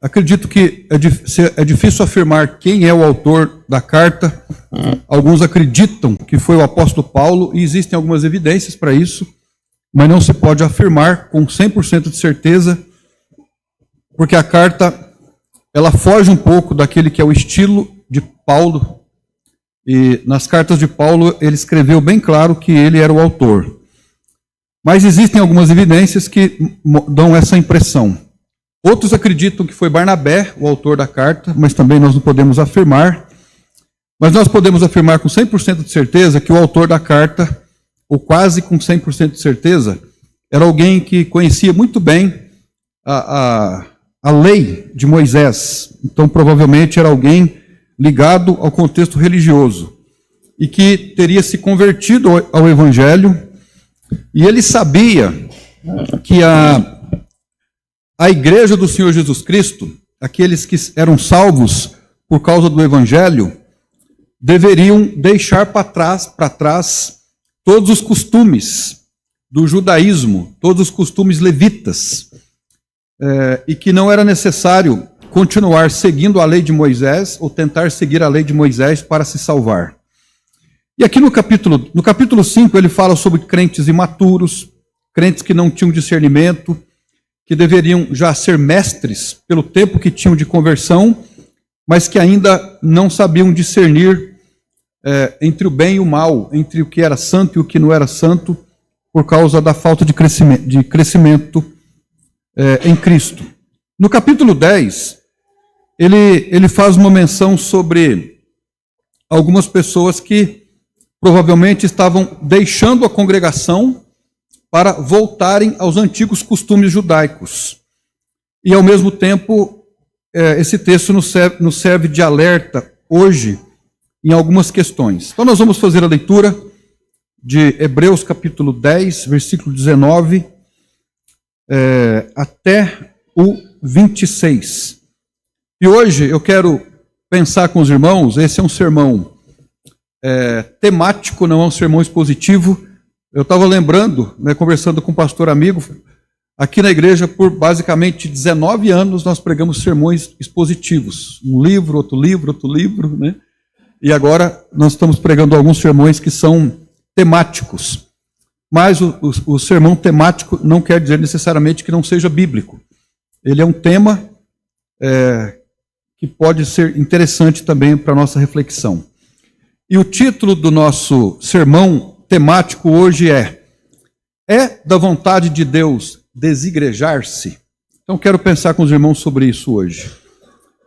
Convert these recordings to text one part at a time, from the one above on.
Acredito que é difícil afirmar quem é o autor da carta. Alguns acreditam que foi o apóstolo Paulo, e existem algumas evidências para isso, mas não se pode afirmar com 100% de certeza, porque a carta ela foge um pouco daquele que é o estilo de Paulo, e nas cartas de Paulo ele escreveu bem claro que ele era o autor. Mas existem algumas evidências que dão essa impressão. Outros acreditam que foi Barnabé o autor da carta, mas também nós não podemos afirmar. Mas nós podemos afirmar com 100% de certeza que o autor da carta, ou quase com 100% de certeza, era alguém que conhecia muito bem a lei de Moisés. Então, provavelmente era alguém ligado ao contexto religioso e que teria se convertido ao Evangelho, e ele sabia que a igreja do Senhor Jesus Cristo, aqueles que eram salvos por causa do Evangelho, deveriam deixar para trás todos os costumes do judaísmo, todos os costumes levitas, e que não era necessário continuar seguindo a lei de Moisés ou tentar seguir a lei de Moisés para se salvar. E aqui no capítulo 5 ele fala sobre crentes imaturos, crentes que não tinham discernimento, que deveriam já ser mestres pelo tempo que tinham de conversão, mas que ainda não sabiam discernir entre o bem e o mal, entre o que era santo e o que não era santo, por causa da falta de crescimento em Cristo. No capítulo 10, ele faz uma menção sobre algumas pessoas que provavelmente estavam deixando a congregação para voltarem aos antigos costumes judaicos. E, ao mesmo tempo, esse texto nos serve de alerta hoje em algumas questões. Então, nós vamos fazer a leitura de Hebreus capítulo 10, versículo 19, até o 26. E hoje eu quero pensar com os irmãos, esse é um sermão temático, não é um sermão expositivo. Eu estava lembrando, conversando com um pastor amigo, aqui na igreja, por basicamente 19 anos, nós pregamos sermões expositivos. Um livro, outro livro, né? E agora nós estamos pregando alguns sermões que são temáticos. Mas o sermão temático não quer dizer necessariamente que não seja bíblico. Ele é um tema que pode ser interessante também para a nossa reflexão. E o título do nosso sermão temático hoje é da vontade de Deus desigrejar-se? Então quero pensar com os irmãos sobre isso hoje.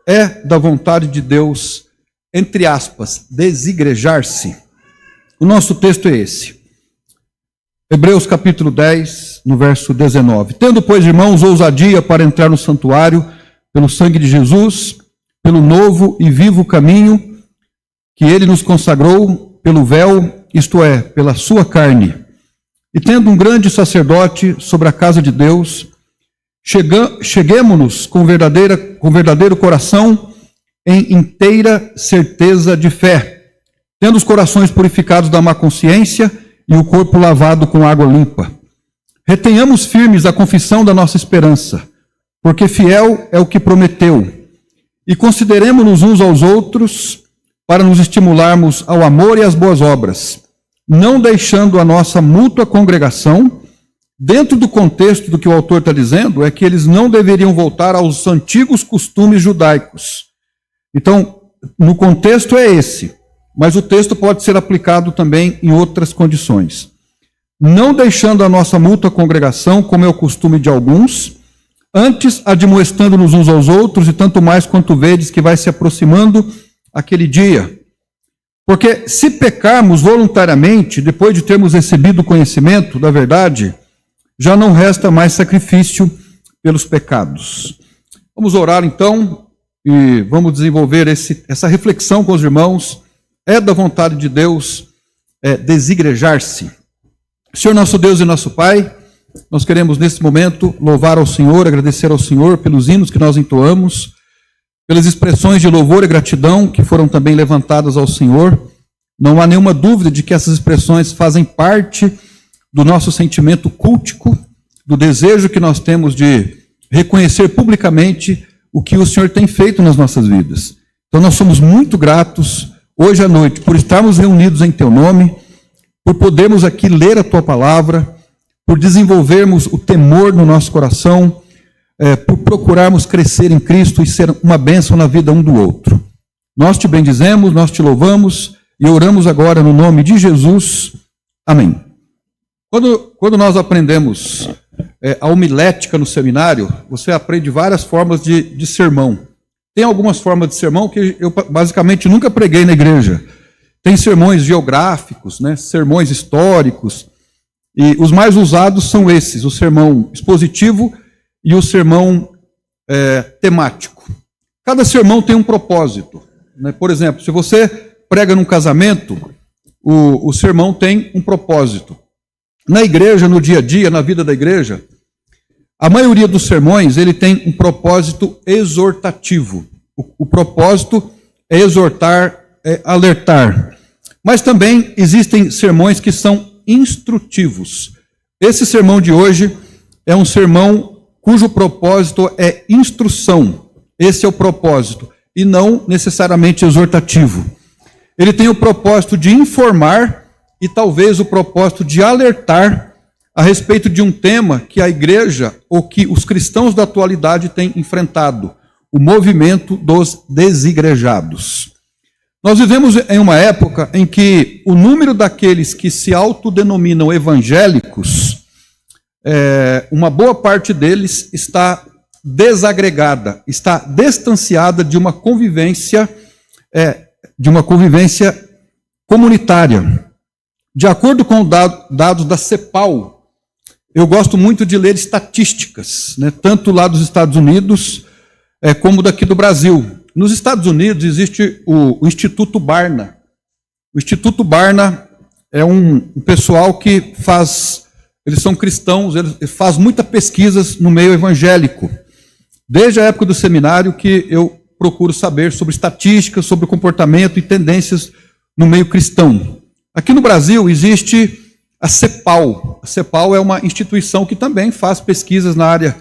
É da vontade de Deus, entre aspas, desigrejar-se? O nosso texto é esse. Hebreus capítulo 10, no verso 19. Tendo, pois, irmãos, ousadia para entrar no santuário, pelo sangue de Jesus, pelo novo e vivo caminho que ele nos consagrou, pelo véu, isto é, pela sua carne. E tendo um grande sacerdote sobre a casa de Deus, cheguemo-nos com verdadeiro coração, em inteira certeza de fé, tendo os corações purificados da má consciência e o corpo lavado com água limpa. Retenhamos firmes a confissão da nossa esperança, porque fiel é o que prometeu. E consideremo-nos uns aos outros para nos estimularmos ao amor e às boas obras, não deixando a nossa mútua congregação. Dentro do contexto do que o autor está dizendo, é que eles não deveriam voltar aos antigos costumes judaicos. Então, no contexto é esse, mas o texto pode ser aplicado também em outras condições. Não deixando a nossa mútua congregação, como é o costume de alguns, antes admoestando-nos uns aos outros, e tanto mais quanto vedes que vai se aproximando aquele dia. Porque se pecarmos voluntariamente, depois de termos recebido o conhecimento da verdade, já não resta mais sacrifício pelos pecados. Vamos orar então, e vamos desenvolver essa reflexão com os irmãos. É da vontade de Deus desigrejar-se? Senhor nosso Deus e nosso Pai, nós queremos nesse momento louvar ao Senhor, agradecer ao Senhor pelos hinos que nós entoamos, pelas expressões de louvor e gratidão que foram também levantadas ao Senhor. Não há nenhuma dúvida de que essas expressões fazem parte do nosso sentimento cultico, do desejo que nós temos de reconhecer publicamente o que o Senhor tem feito nas nossas vidas. Então nós somos muito gratos hoje à noite por estarmos reunidos em Teu nome, por podermos aqui ler a Tua palavra, por desenvolvermos o temor no nosso coração, por procurarmos crescer em Cristo e ser uma bênção na vida um do outro. Nós Te bendizemos, nós Te louvamos e oramos agora no nome de Jesus. Amém. Quando nós aprendemos a homilética no seminário, você aprende várias formas de sermão. Tem algumas formas de sermão que eu basicamente nunca preguei na igreja. Tem sermões geográficos, né, sermões históricos, e os mais usados são esses, o sermão expositivo e o sermão temático. Cada sermão tem um propósito, né? Por exemplo, se você prega num casamento, o sermão tem um propósito. Na igreja, no dia a dia, na vida da igreja, a maioria dos sermões ele tem um propósito exortativo. O propósito é exortar, é alertar. Mas também existem sermões que são instrutivos. Esse sermão de hoje é um sermão cujo propósito é instrução. Esse é o propósito, e não necessariamente exortativo. Ele tem o propósito de informar e talvez o propósito de alertar a respeito de um tema que a igreja ou que os cristãos da atualidade têm enfrentado, o movimento dos desigrejados. Nós vivemos em uma época em que o número daqueles que se autodenominam evangélicos, uma boa parte deles está desagregada, está distanciada de uma convivência comunitária. De acordo com dados da CEPAL, eu gosto muito de ler estatísticas, né, tanto lá dos Estados Unidos como daqui do Brasil. Nos Estados Unidos existe o Instituto Barna. O Instituto Barna é um pessoal que eles são cristãos, eles fazem muitas pesquisas no meio evangélico. Desde a época do seminário que eu procuro saber sobre estatísticas, sobre o comportamento e tendências no meio cristão. Aqui no Brasil existe a CEPAL. A CEPAL é uma instituição que também faz pesquisas na área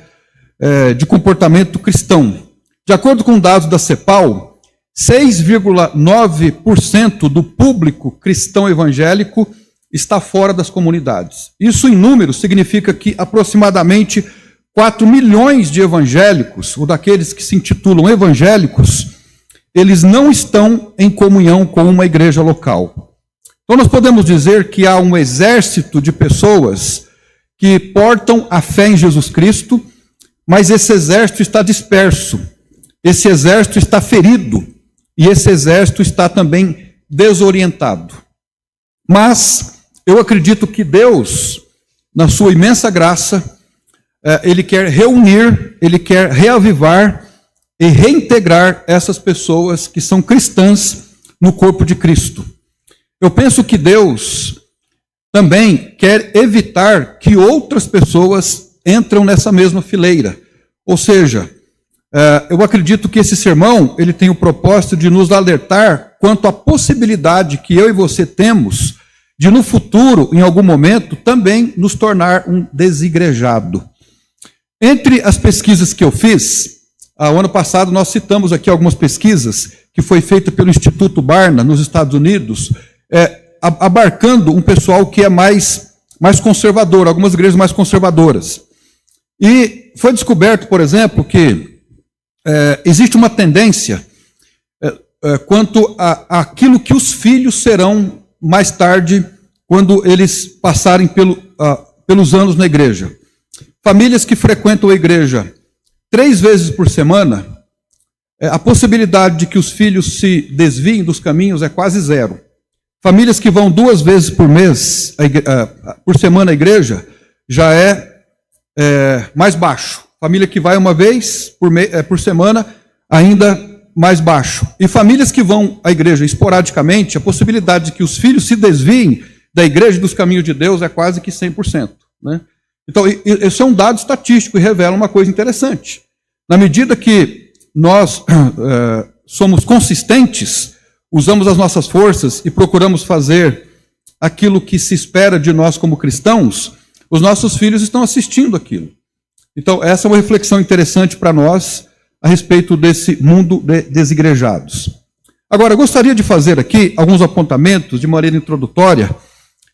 de comportamento cristão. De acordo com dados da CEPAL, 6,9% do público cristão evangélico está fora das comunidades. Isso em números significa que aproximadamente 4 milhões de evangélicos, ou daqueles que se intitulam evangélicos, eles não estão em comunhão com uma igreja local. Então nós podemos dizer que há um exército de pessoas que portam a fé em Jesus Cristo, mas esse exército está disperso, esse exército está ferido, e esse exército está também desorientado. Mas eu acredito que Deus, na sua imensa graça, Ele quer reunir, Ele quer reavivar e reintegrar essas pessoas que são cristãs no corpo de Cristo. Eu penso que Deus também quer evitar que outras pessoas entrem nessa mesma fileira. Ou seja, eu acredito que esse sermão ele tem o propósito de nos alertar quanto à possibilidade que eu e você temos de no futuro, em algum momento, também nos tornar um desigrejado. Entre as pesquisas que eu fiz, o ano passado nós citamos aqui algumas pesquisas que foi feita pelo Instituto Barna nos Estados Unidos, abarcando um pessoal que é mais conservador, algumas igrejas mais conservadoras. E foi descoberto, por exemplo, que existe uma tendência quanto àquilo que os filhos serão mais tarde, quando eles passarem pelos anos na igreja. Famílias que frequentam a igreja 3 vezes por semana, a possibilidade de que os filhos se desviem dos caminhos é quase zero. Famílias que vão 2 vezes por semana à igreja, já é mais baixo. Família que vai 1 vez por semana, ainda mais baixo. E famílias que vão à igreja esporadicamente, a possibilidade de que os filhos se desviem da igreja e dos caminhos de Deus é quase que 100%. Né? Então, isso é um dado estatístico e revela uma coisa interessante. Na medida que nós somos consistentes, usamos as nossas forças e procuramos fazer aquilo que se espera de nós como cristãos, os nossos filhos estão assistindo aquilo. Então, essa é uma reflexão interessante para nós a respeito desse mundo de desigrejados. Agora, eu gostaria de fazer aqui alguns apontamentos de maneira introdutória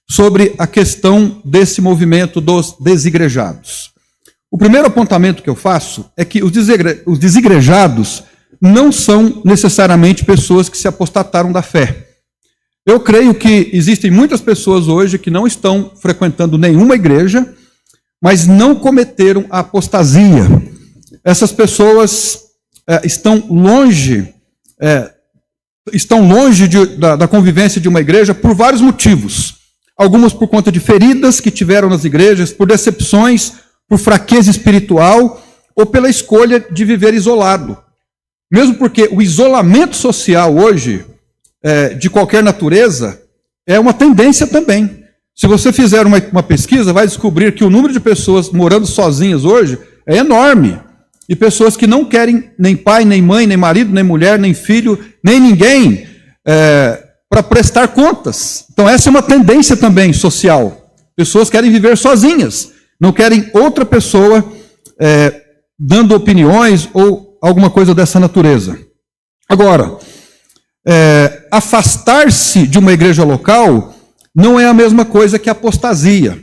sobre a questão desse movimento dos desigrejados. O primeiro apontamento que eu faço é que os desigrejados não são necessariamente pessoas que se apostataram da fé. Eu creio que existem muitas pessoas hoje que não estão frequentando nenhuma igreja, mas não cometeram a apostasia. Essas pessoas estão longe da convivência de uma igreja por vários motivos. Algumas por conta de feridas que tiveram nas igrejas, por decepções, por fraqueza espiritual ou pela escolha de viver isolado. Mesmo porque o isolamento social hoje, de qualquer natureza, é uma tendência também. Se você fizer uma pesquisa, vai descobrir que o número de pessoas morando sozinhas hoje é enorme. E pessoas que não querem nem pai, nem mãe, nem marido, nem mulher, nem filho, nem ninguém para prestar contas. Então essa é uma tendência também social. Pessoas querem viver sozinhas, não querem outra pessoa dando opiniões ou alguma coisa dessa natureza. Agora, afastar-se de uma igreja local não é a mesma coisa que apostasia.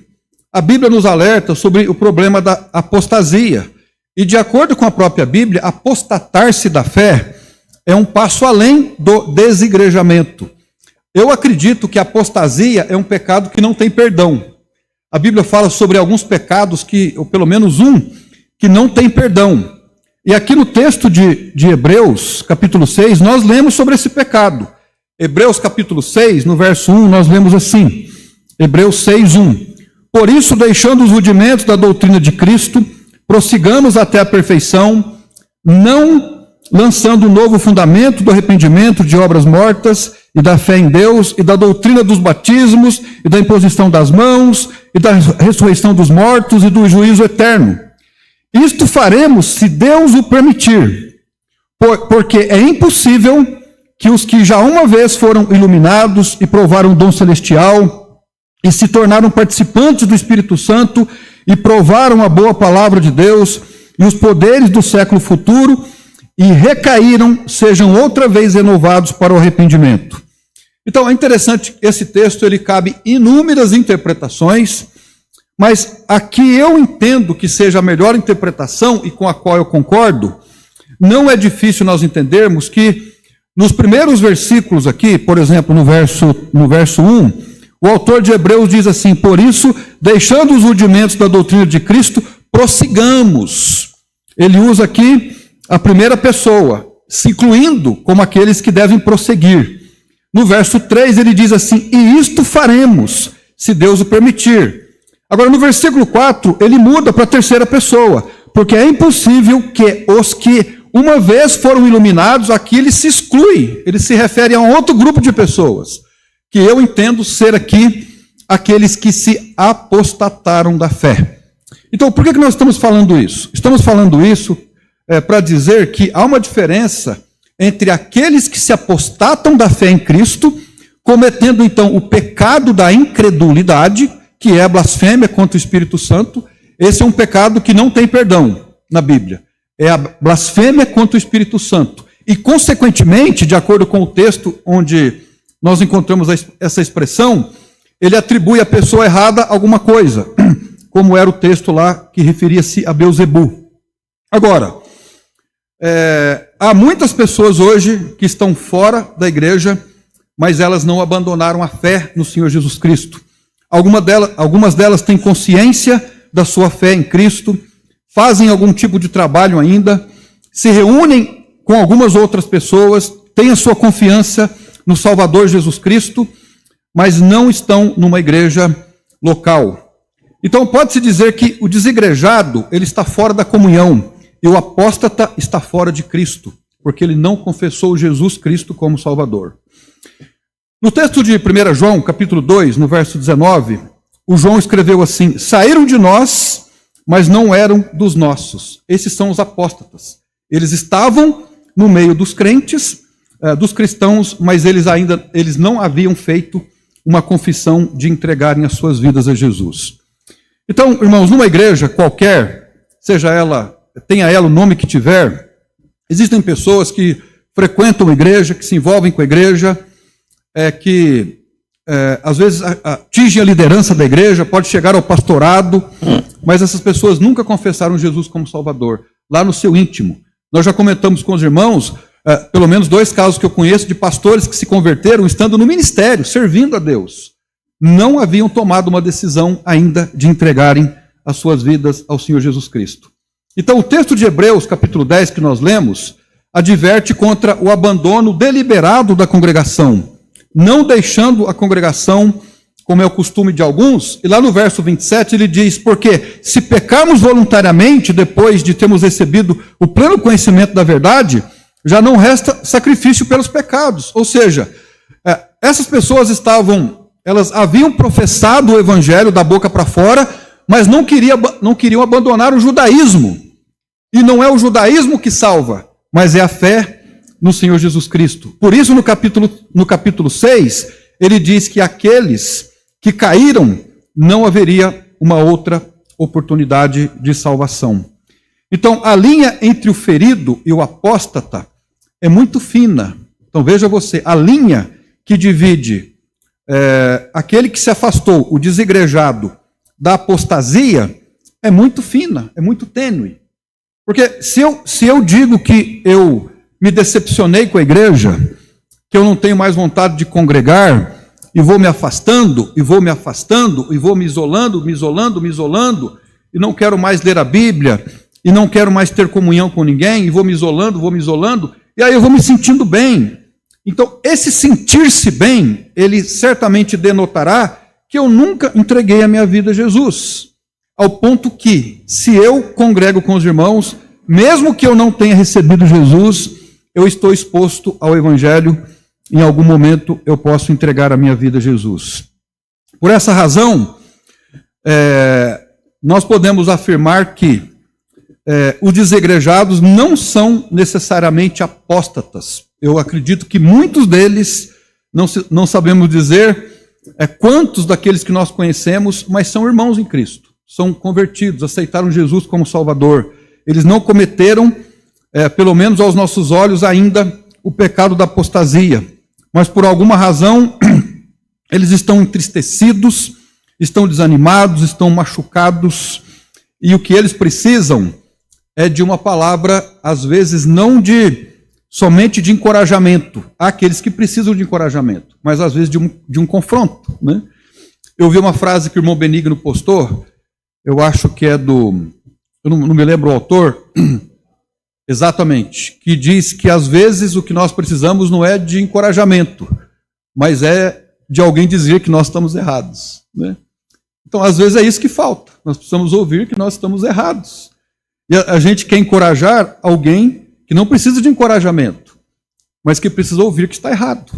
A Bíblia nos alerta sobre o problema da apostasia. E de acordo com a própria Bíblia, apostatar-se da fé é um passo além do desigrejamento. Eu acredito que a apostasia é um pecado que não tem perdão. A Bíblia fala sobre alguns pecados, ou pelo menos um, que não tem perdão. E aqui no texto de Hebreus, capítulo 6, nós lemos sobre esse pecado. Hebreus capítulo 6, no verso 1, nós lemos assim, Hebreus 6, 1. Por isso, deixando os rudimentos da doutrina de Cristo, prossigamos até a perfeição, não lançando um novo fundamento do arrependimento de obras mortas e da fé em Deus e da doutrina dos batismos e da imposição das mãos e da ressurreição dos mortos e do juízo eterno. Isto faremos se Deus o permitir, porque é impossível que os que já uma vez foram iluminados e provaram o dom celestial e se tornaram participantes do Espírito Santo e provaram a boa palavra de Deus e os poderes do século futuro e recaíram, sejam outra vez renovados para o arrependimento. Então é interessante, esse texto ele cabe inúmeras interpretações, mas aqui eu entendo que seja a melhor interpretação e com a qual eu concordo. Não é difícil nós entendermos que nos primeiros versículos aqui, por exemplo, no verso 1, o autor de Hebreus diz assim, por isso, deixando os rudimentos da doutrina de Cristo, prossigamos. Ele usa aqui a primeira pessoa, se incluindo como aqueles que devem prosseguir. No verso 3 ele diz assim, e isto faremos, se Deus o permitir. Agora no versículo 4 ele muda para a terceira pessoa, porque é impossível que os que uma vez foram iluminados, aqui ele se exclui, ele se refere a um outro grupo de pessoas, que eu entendo ser aqui aqueles que se apostataram da fé. Então, por que nós estamos falando isso? Estamos falando isso para dizer que há uma diferença entre aqueles que se apostatam da fé em Cristo, cometendo então o pecado da incredulidade, que é a blasfêmia contra o Espírito Santo. Esse é um pecado que não tem perdão na Bíblia. É a blasfêmia contra o Espírito Santo. E, consequentemente, de acordo com o texto onde nós encontramos essa expressão, ele atribui à pessoa errada alguma coisa, como era o texto lá que referia-se a Belzebu. Agora, há muitas pessoas hoje que estão fora da igreja, mas elas não abandonaram a fé no Senhor Jesus Cristo. Algumas delas têm consciência da sua fé em Cristo, fazem algum tipo de trabalho ainda, se reúnem com algumas outras pessoas, têm a sua confiança no Salvador Jesus Cristo, mas não estão numa igreja local. Então pode-se dizer que o desigrejado, ele está fora da comunhão, e o apóstata está fora de Cristo, porque ele não confessou Jesus Cristo como Salvador. No texto de 1 João, capítulo 2, no verso 19, o João escreveu assim, saíram de nós, mas não eram dos nossos. Esses são os apóstatas. Eles estavam no meio dos crentes, dos cristãos, mas eles não haviam feito uma confissão de entregarem as suas vidas a Jesus. Então, irmãos, numa igreja qualquer, tenha ela o nome que tiver. Existem pessoas que frequentam a igreja, que se envolvem com a igreja, que às vezes atingem a liderança da igreja, pode chegar ao pastorado, mas essas pessoas nunca confessaram Jesus como Salvador, lá no seu íntimo. Nós já comentamos com os irmãos, pelo menos 2 casos que eu conheço de pastores que se converteram estando no ministério, servindo a Deus. Não haviam tomado uma decisão ainda de entregarem as suas vidas ao Senhor Jesus Cristo. Então o texto de Hebreus, capítulo 10, que nós lemos, adverte contra o abandono deliberado da congregação, não deixando a congregação, como é o costume de alguns, e lá no verso 27 ele diz, porque se pecarmos voluntariamente, depois de termos recebido o pleno conhecimento da verdade, já não resta sacrifício pelos pecados. Ou seja, essas pessoas elas haviam professado o evangelho da boca para fora, mas não queriam abandonar o judaísmo. E não é o judaísmo que salva, mas é a fé no Senhor Jesus Cristo. Por isso, no capítulo 6, ele diz que aqueles que caíram, não haveria uma outra oportunidade de salvação. Então, a linha entre o ferido e o apóstata é muito fina. Então, veja você, a linha que divide aquele que se afastou, o desigrejado, da apostasia, é muito fina, é muito tênue. Porque se eu digo que eu me decepcionei com a igreja, que eu não tenho mais vontade de congregar, e vou me afastando, e vou me afastando, e vou me isolando, e não quero mais ler a Bíblia, e não quero mais ter comunhão com ninguém, e vou me isolando, e aí eu vou me sentindo bem. Então, esse sentir-se bem, ele certamente denotará que eu nunca entreguei a minha vida a Jesus. Ao ponto que, se eu congrego com os irmãos, mesmo que eu não tenha recebido Jesus, eu estou exposto ao Evangelho, em algum momento eu posso entregar a minha vida a Jesus. Por essa razão, nós podemos afirmar que os desigrejados não são necessariamente apóstatas. Eu acredito que muitos deles, não sabemos dizer quantos daqueles que nós conhecemos, mas são irmãos em Cristo, são convertidos, aceitaram Jesus como Salvador. Eles não cometeram, pelo menos aos nossos olhos, ainda o pecado da apostasia, mas por alguma razão eles estão entristecidos, estão desanimados, estão machucados, e o que eles precisam é de uma palavra, às vezes não somente de encorajamento. Há aqueles que precisam de encorajamento, mas às vezes de um confronto, né? Eu vi uma frase que o irmão Benigno postou, eu acho que é eu não me lembro o autor exatamente, que diz que às vezes o que nós precisamos não é de encorajamento, mas é de alguém dizer que nós estamos errados, né? Então, às vezes é isso que falta, nós precisamos ouvir que nós estamos errados. E a gente quer encorajar alguém que não precisa de encorajamento, mas que precisa ouvir que está errado.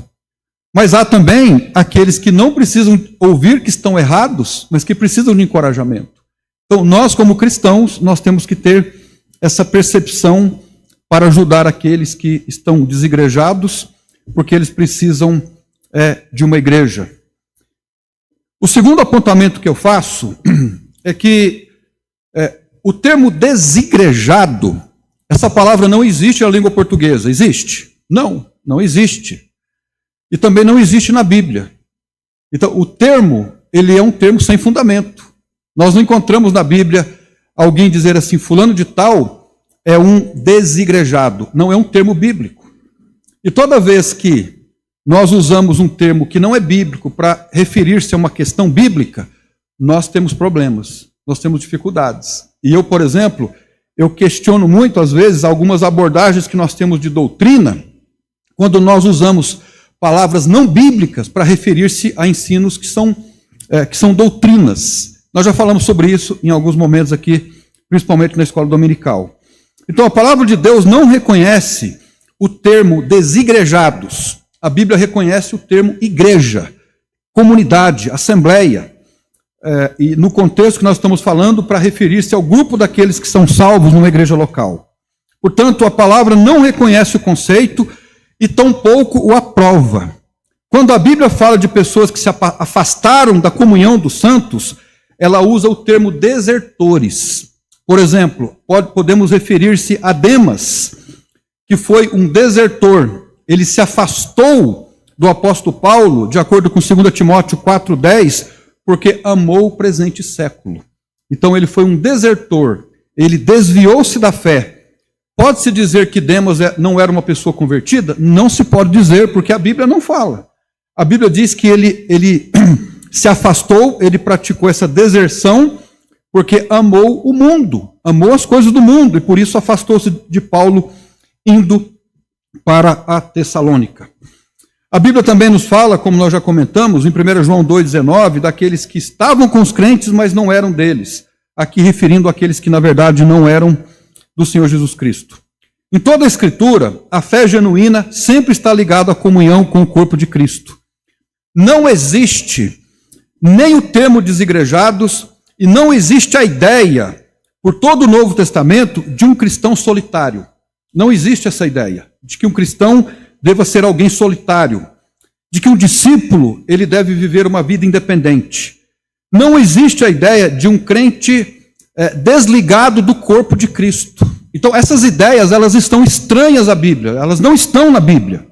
Mas há também aqueles que não precisam ouvir que estão errados, mas que precisam de encorajamento. Então, nós como cristãos, nós temos que ter essa percepção para ajudar aqueles que estão desigrejados, porque eles precisam de uma igreja. O segundo apontamento que eu faço é que o termo desigrejado, essa palavra não existe na língua portuguesa. Existe? Não existe. E também não existe na Bíblia. Então, o termo, ele é um termo sem fundamento. Nós não encontramos na Bíblia alguém dizer assim, fulano de tal é um desigrejado. Não é um termo bíblico. E toda vez que nós usamos um termo que não é bíblico para referir-se a uma questão bíblica, nós temos problemas, nós temos dificuldades. E eu, por exemplo, eu questiono muito, às vezes, algumas abordagens que nós temos de doutrina, quando nós usamos palavras não bíblicas para referir-se a ensinos que são doutrinas. Nós já falamos sobre isso em alguns momentos aqui, principalmente na escola dominical. Então, a palavra de Deus não reconhece o termo desigrejados. A Bíblia reconhece o termo igreja, comunidade, assembleia. E no contexto que nós estamos falando, para referir-se ao grupo daqueles que são salvos numa igreja local. Portanto, a palavra não reconhece o conceito e tampouco o aprova. Quando a Bíblia fala de pessoas que se afastaram da comunhão dos santos, ela usa o termo desertores. Por exemplo, podemos referir-se a Demas, que foi um desertor. Ele se afastou do apóstolo Paulo, de acordo com 2 Timóteo 4,10, porque amou o presente século. Então ele foi um desertor, ele desviou-se da fé. Pode-se dizer que Demas não era uma pessoa convertida? Não se pode dizer, porque a Bíblia não fala. A Bíblia diz que ele se afastou, ele praticou essa deserção, porque amou o mundo, amou as coisas do mundo, e por isso afastou-se de Paulo, indo para a Tessalônica. A Bíblia também nos fala, como nós já comentamos, em 1 João 2,19, daqueles que estavam com os crentes, mas não eram deles. Aqui referindo àqueles que, na verdade, não eram do Senhor Jesus Cristo. Em toda a Escritura, a fé genuína sempre está ligada à comunhão com o corpo de Cristo. Não existe nem o termo desigrejados e não existe a ideia, por todo o Novo Testamento, de um cristão solitário. Não existe essa ideia de que um cristão deva ser alguém solitário, de que um discípulo ele deve viver uma vida independente. Não existe a ideia de um crente desligado do corpo de Cristo. Então essas ideias elas estão estranhas à Bíblia, elas não estão na Bíblia.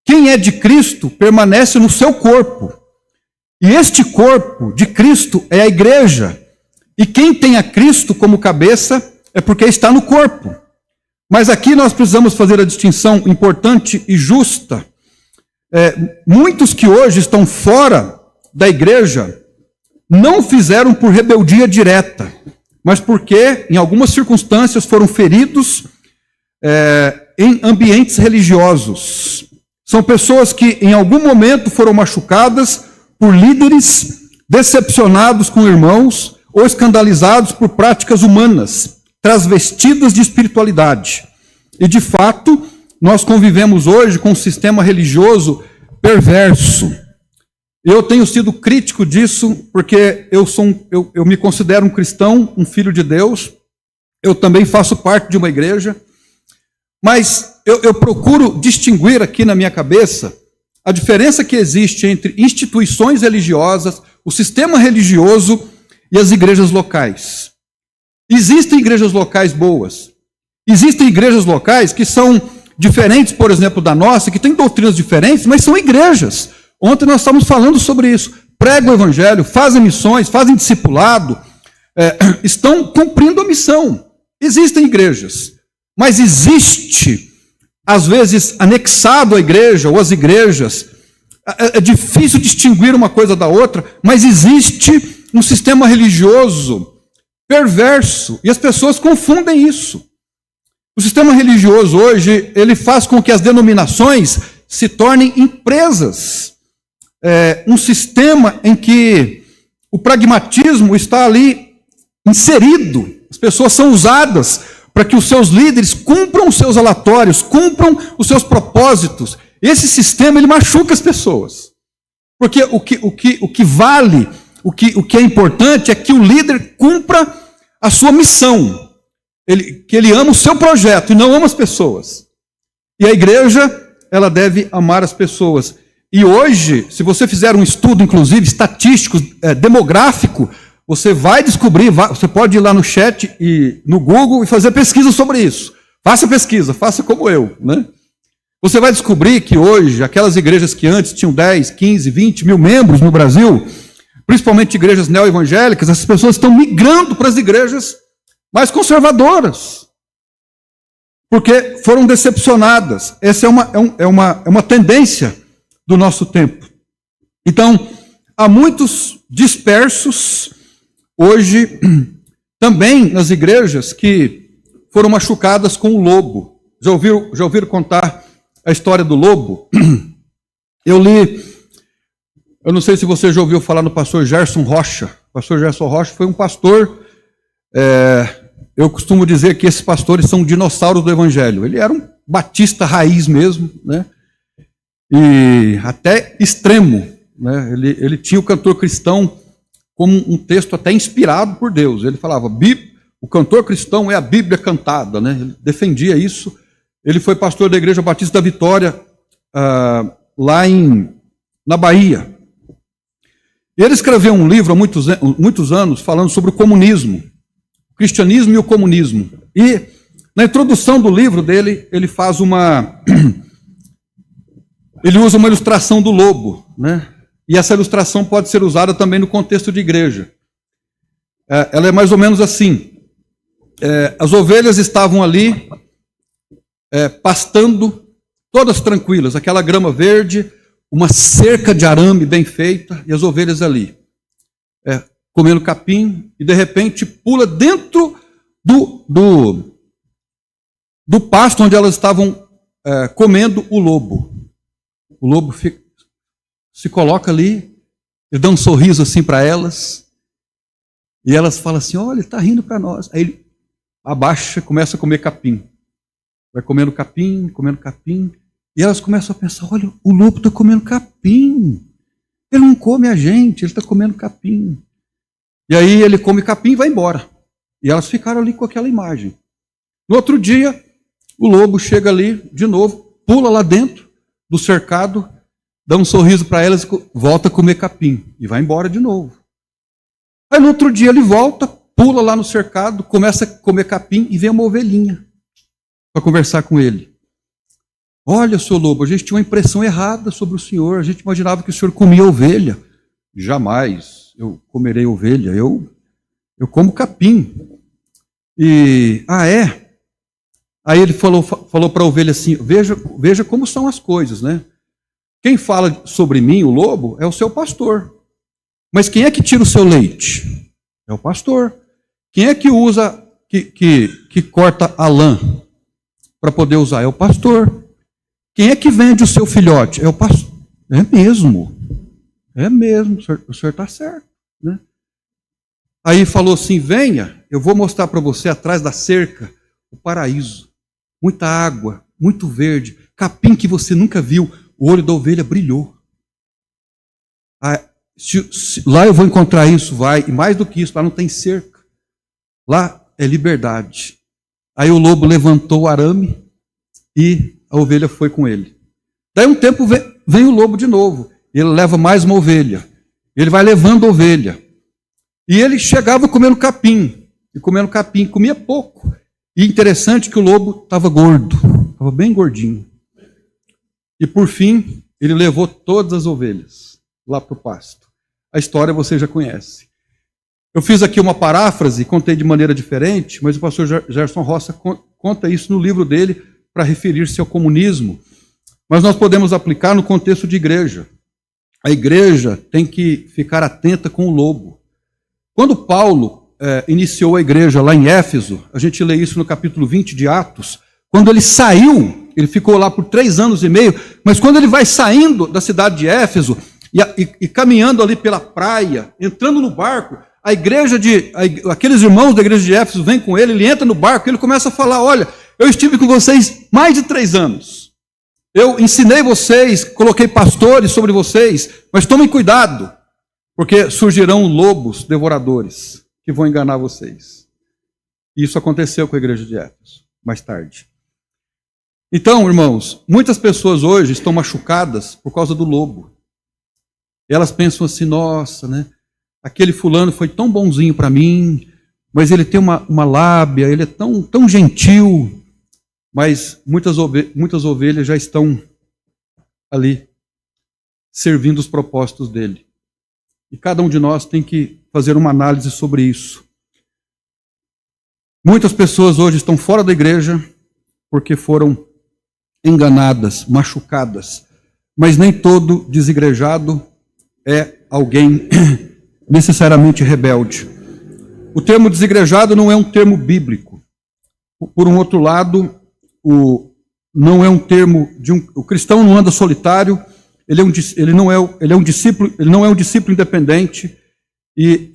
Quem é de Cristo permanece no seu corpo. E este corpo de Cristo é a igreja. E quem tem a Cristo como cabeça é porque está no corpo. Mas aqui nós precisamos fazer a distinção importante e justa. Muitos que hoje estão fora da igreja não fizeram por rebeldia direta, mas porque, em algumas circunstâncias, foram feridos em ambientes religiosos. São pessoas que, em algum momento, foram machucadas por líderes, decepcionados com irmãos ou escandalizados por práticas humanas, transvestidas de espiritualidade. E, de fato, nós convivemos hoje com um sistema religioso perverso. Eu tenho sido crítico disso, porque eu me considero um cristão, um filho de Deus. Eu também faço parte de uma igreja. Mas eu procuro distinguir aqui na minha cabeça a diferença que existe entre instituições religiosas, o sistema religioso e as igrejas locais. Existem igrejas locais boas. Existem igrejas locais que são diferentes, por exemplo, da nossa, que têm doutrinas diferentes, mas são igrejas. Ontem nós estávamos falando sobre isso. Pregam o evangelho, fazem missões, fazem discipulado, estão cumprindo a missão. Existem igrejas, mas existe, às vezes, anexado à igreja ou às igrejas, é difícil distinguir uma coisa da outra, mas existe um sistema religioso perverso, e as pessoas confundem isso. O sistema religioso hoje, ele faz com que as denominações se tornem empresas. Um sistema em que o pragmatismo está ali inserido. As pessoas são usadas para que os seus líderes cumpram os seus relatórios, cumpram os seus propósitos. Esse sistema, ele machuca as pessoas. Porque o que vale, o que é importante é que o líder cumpra a sua missão. Que ele ama o seu projeto e não ama as pessoas. E a igreja, ela deve amar as pessoas. E hoje, se você fizer um estudo, inclusive, estatístico, demográfico, você vai descobrir, você pode ir lá no chat e no Google e fazer pesquisa sobre isso. Faça pesquisa, faça como eu, né? Você vai descobrir que hoje, aquelas igrejas que antes tinham 10, 15, 20 mil membros no Brasil, principalmente igrejas neo-evangélicas, essas pessoas estão migrando para as igrejas mais conservadoras, porque foram decepcionadas. Essa é uma tendência do nosso tempo. Então, há muitos dispersos hoje também nas igrejas que foram machucadas com o lobo. Já ouviram contar a história do lobo? Eu não sei se você já ouviu falar no pastor Gerson Rocha. O pastor Gerson Rocha foi um pastor, eu costumo dizer que esses pastores são dinossauros do evangelho. Ele era um batista raiz mesmo, né? E até extremo, né? Ele tinha o cantor cristão como um texto até inspirado por Deus. Ele falava, o cantor cristão é a Bíblia cantada, né? Ele defendia isso. Ele foi pastor da Igreja Batista da Vitória, lá na Bahia. E ele escreveu um livro há muitos anos falando sobre o comunismo. cristianismo e o comunismo. E na introdução do livro dele, ele faz ele usa uma ilustração do lobo, né? E essa ilustração pode ser usada também no contexto de igreja. Ela é mais ou menos assim. As ovelhas estavam ali pastando, todas tranquilas, aquela grama verde, uma cerca de arame bem feita, e as ovelhas ali, comendo capim, e de repente pula dentro do pasto onde elas estavam comendo o lobo. O lobo se coloca ali, ele dá um sorriso assim para elas, e elas falam assim, olha, ele está rindo para nós. Aí ele abaixa, começa a comer capim. Vai comendo capim, e elas começam a pensar, olha, o lobo está comendo capim. Ele não come a gente, ele está comendo capim. E aí ele come capim e vai embora. E elas ficaram ali com aquela imagem. No outro dia, o lobo chega ali de novo, pula lá dentro do cercado, dá um sorriso para elas e volta a comer capim. E vai embora de novo. Aí no outro dia ele volta, pula lá no cercado, começa a comer capim e vem uma ovelhinha para conversar com ele. Olha, seu lobo, a gente tinha uma impressão errada sobre o senhor, a gente imaginava que o senhor comia ovelha. Jamais eu comerei ovelha, eu como capim. E, é? Aí ele falou para a ovelha assim, veja como são as coisas, né? Quem fala sobre mim, o lobo, é o seu pastor. Mas quem é que tira o seu leite? É o pastor. Quem é que usa, que corta a lã para poder usar? É o pastor. Quem é que vende o seu filhote? É o pastor. É mesmo, o senhor está certo, né? Aí falou assim, venha, eu vou mostrar para você atrás da cerca o paraíso. Muita água, muito verde, capim que você nunca viu, o olho da ovelha brilhou. Lá eu vou encontrar isso, vai, e mais do que isso, lá não tem cerca. Lá é liberdade. Aí o lobo levantou o arame e a ovelha foi com ele. Daí um tempo vem o lobo de novo, ele leva mais uma ovelha, ele vai levando a ovelha. E ele chegava comendo capim, comia pouco. E interessante que o lobo estava gordo, estava bem gordinho. E por fim, ele levou todas as ovelhas lá para o pasto. A história você já conhece. Eu fiz aqui uma paráfrase, contei de maneira diferente, mas o pastor Gerson Roça conta isso no livro dele para referir-se ao comunismo. Mas nós podemos aplicar no contexto de igreja. A igreja tem que ficar atenta com o lobo. Quando Paulo iniciou a igreja lá em Éfeso, a gente lê isso no capítulo 20 de Atos, quando ele saiu, ele ficou lá por 3 anos e meio, mas quando ele vai saindo da cidade de Éfeso e caminhando ali pela praia, entrando no barco, aqueles irmãos da igreja de Éfeso vêm com ele entra no barco, ele começa a falar, olha, eu estive com vocês mais de 3 anos, eu ensinei vocês, coloquei pastores sobre vocês, mas tomem cuidado, porque surgirão lobos devoradores que vão enganar vocês. Isso aconteceu com a igreja de Éfeso, mais tarde. Então, irmãos, muitas pessoas hoje estão machucadas por causa do lobo. Elas pensam assim, nossa, né? Aquele fulano foi tão bonzinho para mim, mas ele tem uma lábia, ele é tão gentil, mas muitas ovelhas já estão ali, servindo os propósitos dele. E cada um de nós tem que fazer uma análise sobre isso. Muitas pessoas hoje estão fora da igreja porque foram enganadas, machucadas. Mas nem todo desigrejado é alguém necessariamente rebelde. O termo desigrejado não é um termo bíblico. Por um outro lado, não é um termo o cristão não anda solitário. Ele não é um discípulo independente e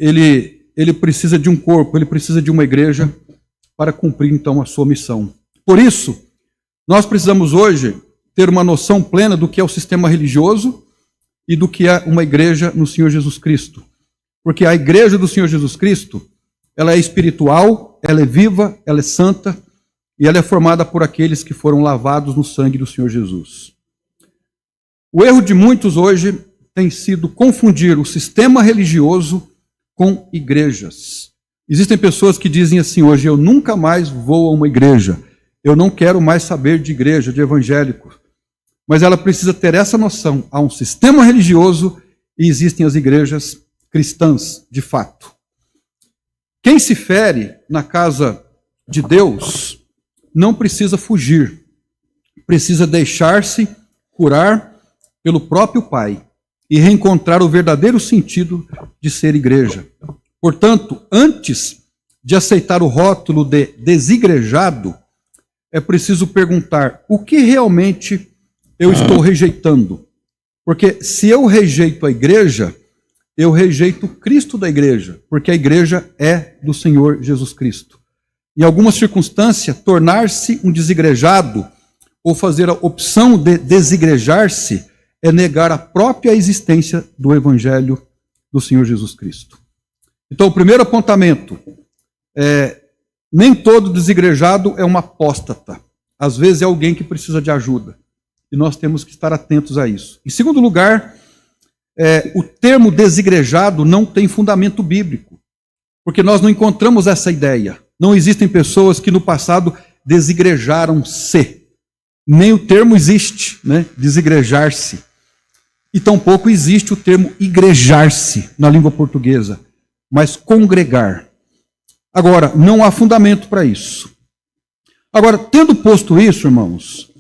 ele precisa de um corpo, ele precisa de uma igreja para cumprir então a sua missão. Por isso, nós precisamos hoje ter uma noção plena do que é o sistema religioso e do que é uma igreja no Senhor Jesus Cristo. Porque a igreja do Senhor Jesus Cristo, ela é espiritual, ela é viva, ela é santa e ela é formada por aqueles que foram lavados no sangue do Senhor Jesus. O erro de muitos hoje tem sido confundir o sistema religioso com igrejas. Existem pessoas que dizem assim hoje: eu nunca mais vou a uma igreja, eu não quero mais saber de igreja, de evangélico. Mas ela precisa ter essa noção: há um sistema religioso e existem as igrejas cristãs, de fato. Quem se fere na casa de Deus não precisa fugir, precisa deixar-se curar pelo próprio Pai e reencontrar o verdadeiro sentido de ser igreja. Portanto, antes de aceitar o rótulo de desigrejado, é preciso perguntar: o que realmente eu estou rejeitando? Porque se eu rejeito a igreja, eu rejeito o Cristo da igreja, porque a igreja é do Senhor Jesus Cristo. Em algumas circunstâncias, tornar-se um desigrejado ou fazer a opção de desigrejar-se é negar a própria existência do Evangelho do Senhor Jesus Cristo. Então, o primeiro apontamento é: nem todo desigrejado é um apóstata. Às vezes é alguém que precisa de ajuda. E nós temos que estar atentos a isso. Em segundo lugar, o termo desigrejado não tem fundamento bíblico, porque nós não encontramos essa ideia. Não existem pessoas que no passado desigrejaram-se. Nem o termo existe, né? Desigrejar-se. E tampouco existe o termo igrejar-se na língua portuguesa, mas congregar. Agora, não há fundamento para isso. Agora, tendo posto isso, irmãos,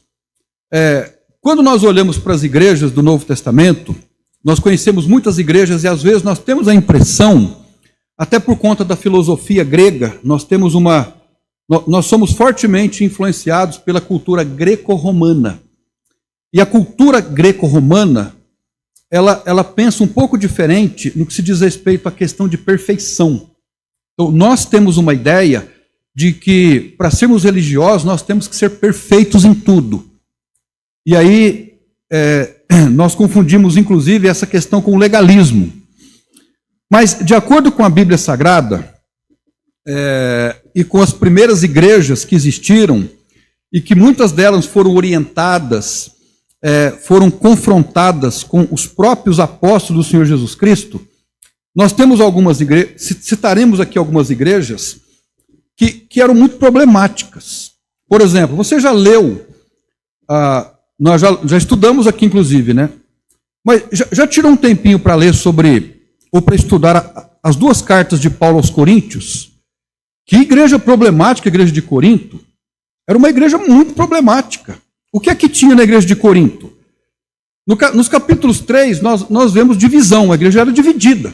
quando nós olhamos para as igrejas do Novo Testamento, nós conhecemos muitas igrejas e às vezes nós temos a impressão, até por conta da filosofia grega, nós somos fortemente influenciados pela cultura greco-romana. E a cultura greco-romana, ela pensa um pouco diferente no que se diz respeito à questão de perfeição. Então, nós temos uma ideia de que, para sermos religiosos, nós temos que ser perfeitos em tudo. E aí, nós confundimos, inclusive, essa questão com o legalismo. Mas, de acordo com a Bíblia Sagrada, e com as primeiras igrejas que existiram, e que muitas delas foram orientadas, foram confrontadas com os próprios apóstolos do Senhor Jesus Cristo, nós temos algumas igrejas, citaremos aqui algumas igrejas, que eram muito problemáticas. Por exemplo, você já leu, nós já estudamos aqui inclusive, né? Mas já tirou um tempinho para ler sobre, ou para estudar as duas cartas de Paulo aos Coríntios? Que igreja problemática, a igreja de Corinto? Era uma igreja muito problemática. O que é que tinha na igreja de Corinto? Nos capítulos 3, nós vemos divisão, a igreja era dividida.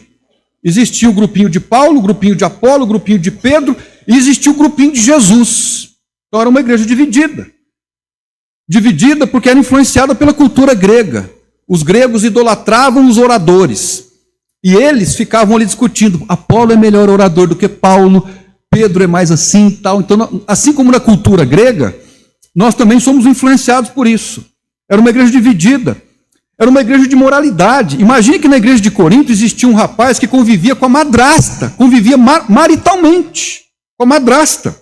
Existia o grupinho de Paulo, o grupinho de Apolo, o grupinho de Pedro, e existia o grupinho de Jesus. Então era uma igreja dividida. Dividida porque era influenciada pela cultura grega. Os gregos idolatravam os oradores. E eles ficavam ali discutindo: Apolo é melhor orador do que Paulo, Pedro é mais assim e tal. Então, assim como na cultura grega, nós também somos influenciados por isso. Era uma igreja dividida. Era uma igreja de moralidade. Imagine que na igreja de Corinto existia um rapaz que convivia com a madrasta, convivia maritalmente com a madrasta.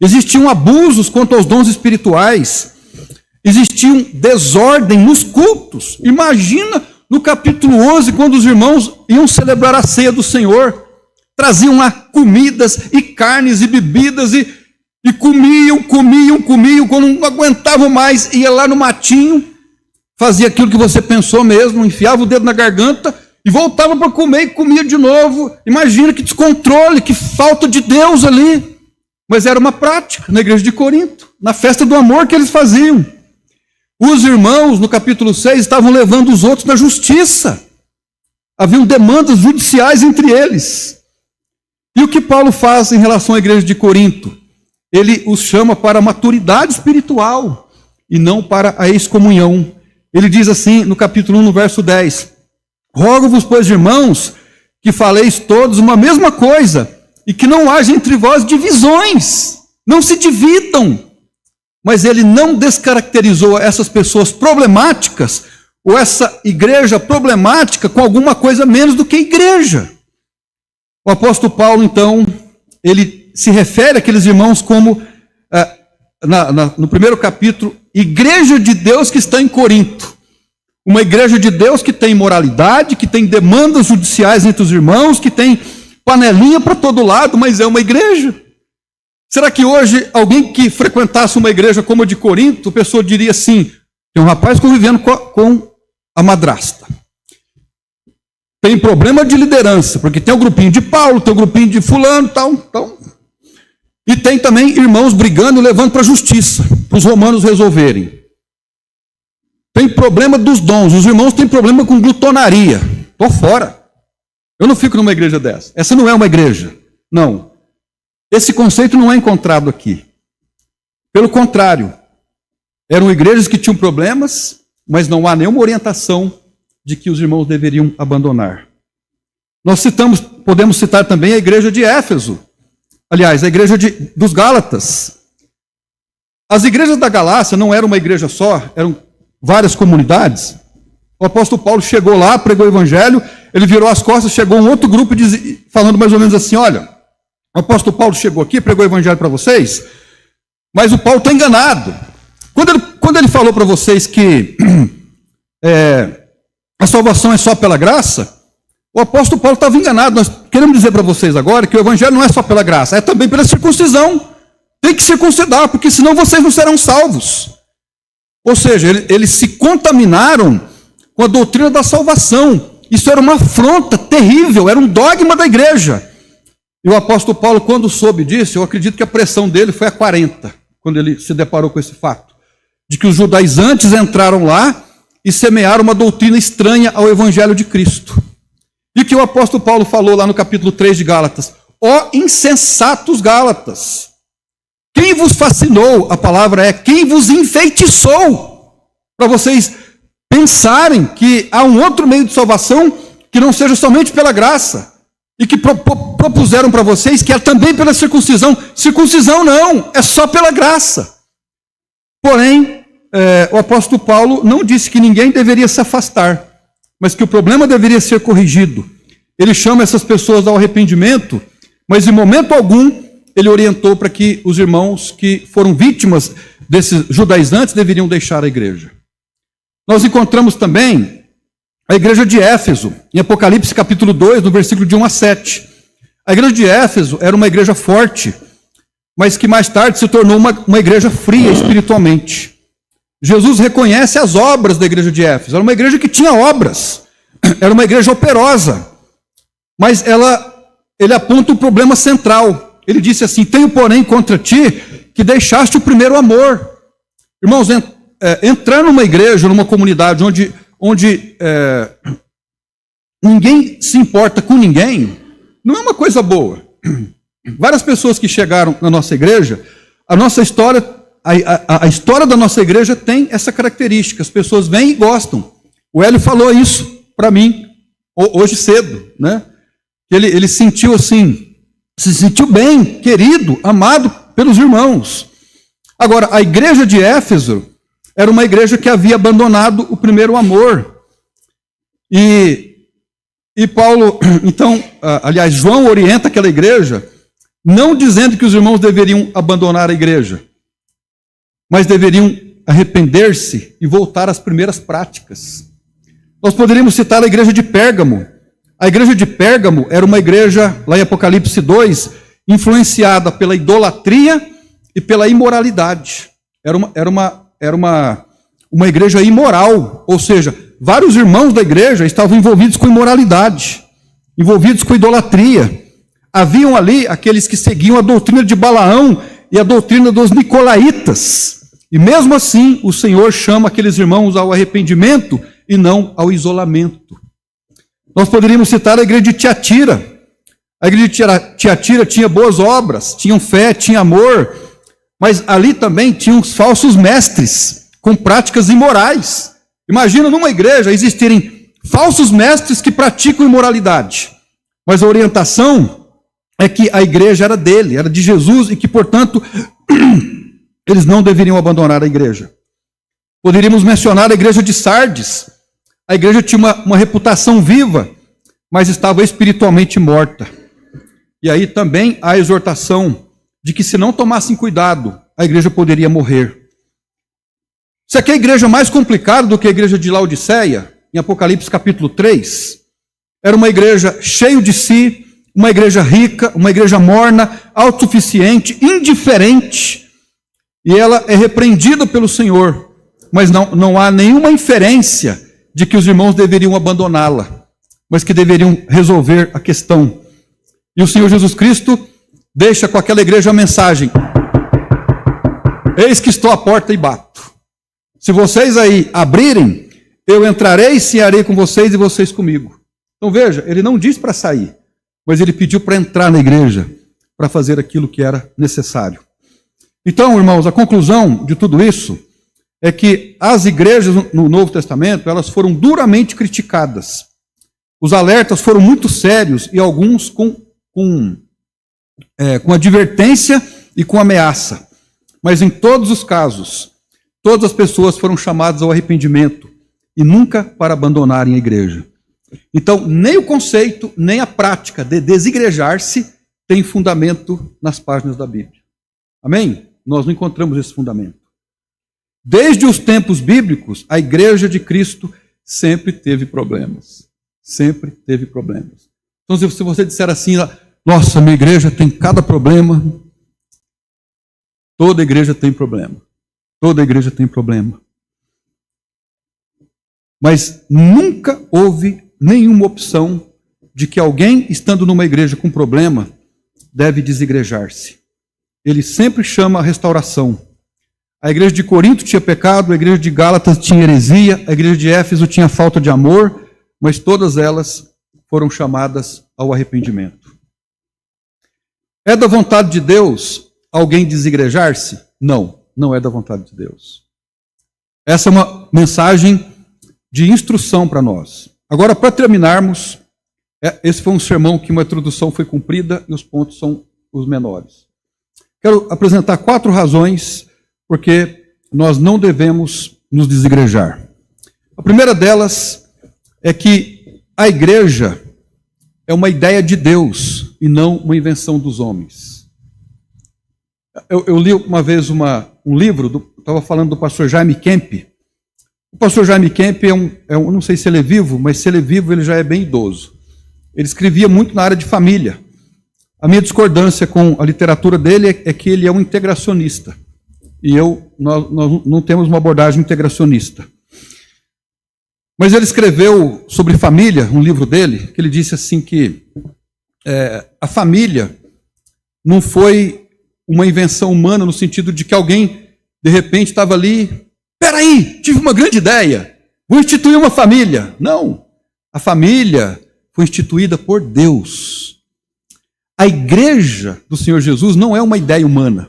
Existiam abusos quanto aos dons espirituais. Existiam desordem nos cultos. Imagina no capítulo 11, quando os irmãos iam celebrar a ceia do Senhor. Traziam lá comidas e carnes e bebidas e comiam. Quando não aguentavam mais, ia lá no matinho, fazia aquilo que você pensou mesmo, enfiava o dedo na garganta e voltava para comer e comia de novo. Imagina que descontrole, que falta de Deus ali. Mas era uma prática na igreja de Corinto, na festa do amor que eles faziam. Os irmãos, no capítulo 6, estavam levando os outros na justiça. Haviam demandas judiciais entre eles. E o que Paulo faz em relação à igreja de Corinto? Ele os chama para a maturidade espiritual e não para a excomunhão. Ele diz assim no capítulo 1, no verso 10: Rogo-vos, pois, irmãos, que faleis todos uma mesma coisa, e que não haja entre vós divisões, não se dividam. Mas ele não descaracterizou essas pessoas problemáticas, ou essa igreja problemática, com alguma coisa menos do que igreja. O apóstolo Paulo, então, ele se refere àqueles irmãos como, no primeiro capítulo, igreja de Deus que está em Corinto. Uma igreja de Deus que tem moralidade, que tem demandas judiciais entre os irmãos, que tem panelinha para todo lado, mas é uma igreja. Será que hoje alguém que frequentasse uma igreja como a de Corinto, a pessoa diria assim, tem um rapaz convivendo com a madrasta. Tem problema de liderança, porque tem o grupinho de Paulo, tem o grupinho de fulano, tal. E tem também irmãos brigando e levando para a justiça, para os romanos resolverem. Tem problema dos dons, os irmãos têm problema com glutonaria. Estou fora. Eu não fico numa igreja dessa. Essa não é uma igreja. Não. Esse conceito não é encontrado aqui. Pelo contrário, eram igrejas que tinham problemas, mas não há nenhuma orientação de que os irmãos deveriam abandonar. Nós podemos citar também a igreja de Éfeso. Aliás, a igreja dos Gálatas. As igrejas da Galácia não eram uma igreja só, eram várias comunidades. O apóstolo Paulo chegou lá, pregou o evangelho, ele virou as costas, chegou um outro grupo falando mais ou menos assim, olha, o apóstolo Paulo chegou aqui, pregou o evangelho para vocês, mas o Paulo está enganado. Quando ele falou para vocês que a salvação é só pela graça, o apóstolo Paulo estava enganado. Nós queremos dizer para vocês agora que o evangelho não é só pela graça, é também pela circuncisão. Tem que circuncidar, porque senão vocês não serão salvos. Ou seja, eles se contaminaram com a doutrina da salvação. Isso era uma afronta terrível, era um dogma da igreja. E o apóstolo Paulo, quando soube disso, eu acredito que a pressão dele foi a 40, quando ele se deparou com esse fato, de que os judaizantes entraram lá e semearam uma doutrina estranha ao evangelho de Cristo. E que o apóstolo Paulo falou lá no capítulo 3 de Gálatas, ó insensatos Gálatas, quem vos fascinou, a palavra é, quem vos enfeitiçou, para vocês pensarem que há um outro meio de salvação que não seja somente pela graça, e que propuseram para vocês que é também pela circuncisão. Circuncisão não, é só pela graça. Porém, o apóstolo Paulo não disse que ninguém deveria se afastar, mas que o problema deveria ser corrigido. Ele chama essas pessoas ao arrependimento, mas em momento algum ele orientou para que os irmãos que foram vítimas desses judaizantes deveriam deixar a igreja. Nós encontramos também a igreja de Éfeso, em Apocalipse capítulo 2, no versículo de 1 a 7. A igreja de Éfeso era uma igreja forte, mas que mais tarde se tornou uma igreja fria espiritualmente. Jesus reconhece as obras da igreja de Éfeso. Era uma igreja que tinha obras, era uma igreja operosa, mas ele aponta o problema central. Ele disse assim, tenho porém contra ti que deixaste o primeiro amor. Irmãos, entrar numa igreja, numa comunidade onde ninguém se importa com ninguém, não é uma coisa boa. Várias pessoas que chegaram na nossa igreja, a nossa história, a história da nossa igreja tem essa característica, as pessoas vêm e gostam. O Hélio falou isso para mim hoje cedo, né? Ele sentiu assim, se sentiu bem, querido, amado pelos irmãos. Agora, a igreja de Éfeso era uma igreja que havia abandonado o primeiro amor. E Paulo, então, aliás, João orienta aquela igreja, não dizendo que os irmãos deveriam abandonar a igreja, mas deveriam arrepender-se e voltar às primeiras práticas. Nós poderíamos citar a igreja de Pérgamo. A igreja de Pérgamo era uma igreja, lá em Apocalipse 2, influenciada pela idolatria e pela imoralidade. Era uma igreja imoral, ou seja, vários irmãos da igreja estavam envolvidos com imoralidade, envolvidos com idolatria. Haviam ali aqueles que seguiam a doutrina de Balaão e a doutrina dos nicolaítas. E mesmo assim, o Senhor chama aqueles irmãos ao arrependimento e não ao isolamento. Nós poderíamos citar a igreja de Tiatira. A igreja de Tiatira tinha boas obras, tinham fé, tinha amor, mas ali também tinham os falsos mestres, com práticas imorais. Imagina numa igreja existirem falsos mestres que praticam imoralidade, mas a orientação é que a igreja era dele, era de Jesus, e que, portanto, eles não deveriam abandonar a igreja. Poderíamos mencionar a igreja de Sardes. A igreja tinha uma reputação viva, mas estava espiritualmente morta. E aí também há a exortação de que se não tomassem cuidado, a igreja poderia morrer. Isso aqui é a igreja mais complicada do que a igreja de Laodiceia, em Apocalipse capítulo 3. Era uma igreja cheia de si, uma igreja rica, uma igreja morna, autossuficiente, indiferente, e ela é repreendida pelo Senhor, mas não há nenhuma inferência de que os irmãos deveriam abandoná-la, mas que deveriam resolver a questão. E o Senhor Jesus Cristo deixa com aquela igreja a mensagem: eis que estou à porta e bato. Se vocês aí abrirem, eu entrarei e cearei com vocês e vocês comigo. Então veja, ele não disse para sair, mas ele pediu para entrar na igreja, para fazer aquilo que era necessário. Então, irmãos, a conclusão de tudo isso é que as igrejas no Novo Testamento, elas foram duramente criticadas. Os alertas foram muito sérios e alguns com advertência e com ameaça. Mas em todos os casos, todas as pessoas foram chamadas ao arrependimento e nunca para abandonarem a igreja. Então, nem o conceito, nem a prática de desigrejar-se tem fundamento nas páginas da Bíblia. Amém? Nós não encontramos esse fundamento. Desde os tempos bíblicos, a igreja de Cristo sempre teve problemas. Sempre teve problemas. Então, se você disser assim, nossa, minha igreja tem cada problema, toda igreja tem problema. Toda igreja tem problema. Mas nunca houve nenhuma opção de que alguém, estando numa igreja com problema, deve desigrejar-se. Ele sempre chama a restauração. A igreja de Corinto tinha pecado, a igreja de Gálatas tinha heresia, a igreja de Éfeso tinha falta de amor, mas todas elas foram chamadas ao arrependimento. É da vontade de Deus alguém desigrejar-se? Não, não é da vontade de Deus. Essa é uma mensagem de instrução para nós. Agora, para terminarmos, esse foi um sermão que uma introdução foi cumprida e os pontos são os menores. Quero apresentar 4 razões porque nós não devemos nos desigrejar. A primeira delas é que a igreja é uma ideia de Deus e não uma invenção dos homens. Eu li uma vez um livro, estava falando do pastor Jaime Kemp. O pastor Jaime Kemp não sei se ele é vivo, mas se ele é vivo, ele já é bem idoso. Ele escrevia muito na área de família. A minha discordância com a literatura dele é que ele é um integracionista. E nós não temos uma abordagem integracionista. Mas ele escreveu sobre família, um livro dele, que ele disse assim que a família não foi uma invenção humana no sentido de que alguém, de repente, estava ali, peraí, tive uma grande ideia, vou instituir uma família. Não, a família foi instituída por Deus. A igreja do Senhor Jesus não é uma ideia humana,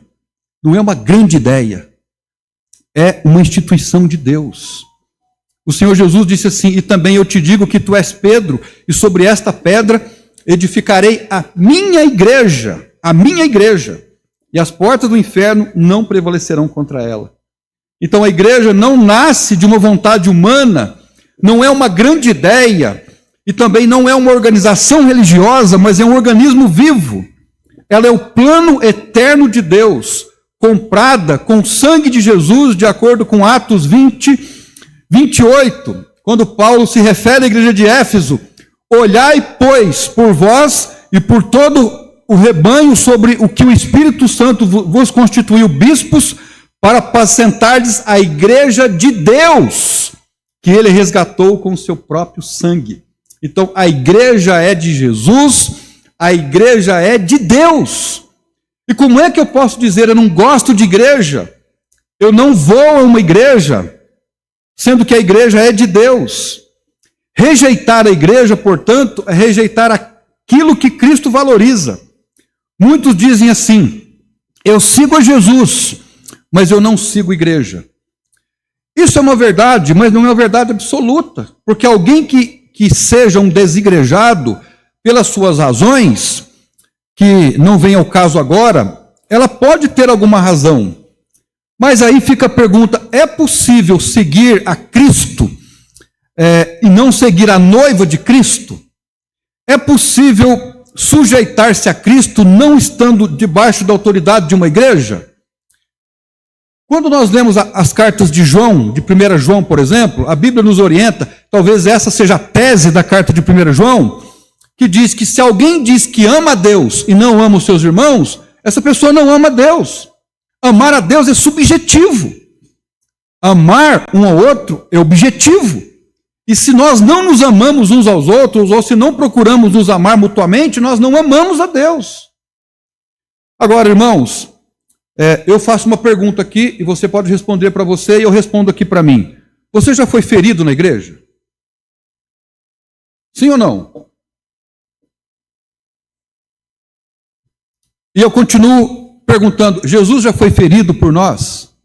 não é uma grande ideia, é uma instituição de Deus. O Senhor Jesus disse assim: e também eu te digo que tu és Pedro, e sobre esta pedra edificarei a minha igreja, e as portas do inferno não prevalecerão contra ela. Então a igreja não nasce de uma vontade humana, não é uma grande ideia, e também não é uma organização religiosa, mas é um organismo vivo. Ela é o plano eterno de Deus, comprada com o sangue de Jesus, de acordo com Atos 20:28, quando Paulo se refere à igreja de Éfeso: olhai, pois, por vós e por todo o rebanho sobre o que o Espírito Santo vos constituiu bispos, para apacentardes a igreja de Deus, que ele resgatou com o seu próprio sangue. Então, a igreja é de Jesus, a igreja é de Deus. E como é que eu posso dizer, eu não gosto de igreja, eu não vou a uma igreja, sendo que a igreja é de Deus? Rejeitar a igreja, portanto, é rejeitar aquilo que Cristo valoriza. Muitos dizem assim: eu sigo a Jesus, mas eu não sigo a igreja. Isso é uma verdade, mas não é uma verdade absoluta, porque alguém que seja um desigrejado pelas suas razões, que não vem ao caso agora, ela pode ter alguma razão. Mas aí fica a pergunta: é possível seguir a Cristo e não seguir a noiva de Cristo? É possível sujeitar-se a Cristo não estando debaixo da autoridade de uma igreja? Quando nós lemos as cartas de João, de 1 João, por exemplo, a Bíblia nos orienta, talvez essa seja a tese da carta de 1 João, que diz que se alguém diz que ama a Deus e não ama os seus irmãos, essa pessoa não ama a Deus. Amar a Deus é subjetivo. Amar um ao outro é objetivo. E se nós não nos amamos uns aos outros, ou se não procuramos nos amar mutuamente, nós não amamos a Deus. Agora, irmãos, eu faço uma pergunta aqui, e você pode responder para você, e eu respondo aqui para mim. Você já foi ferido na igreja? Sim ou não? E eu continuo perguntando, Jesus já foi ferido por nós?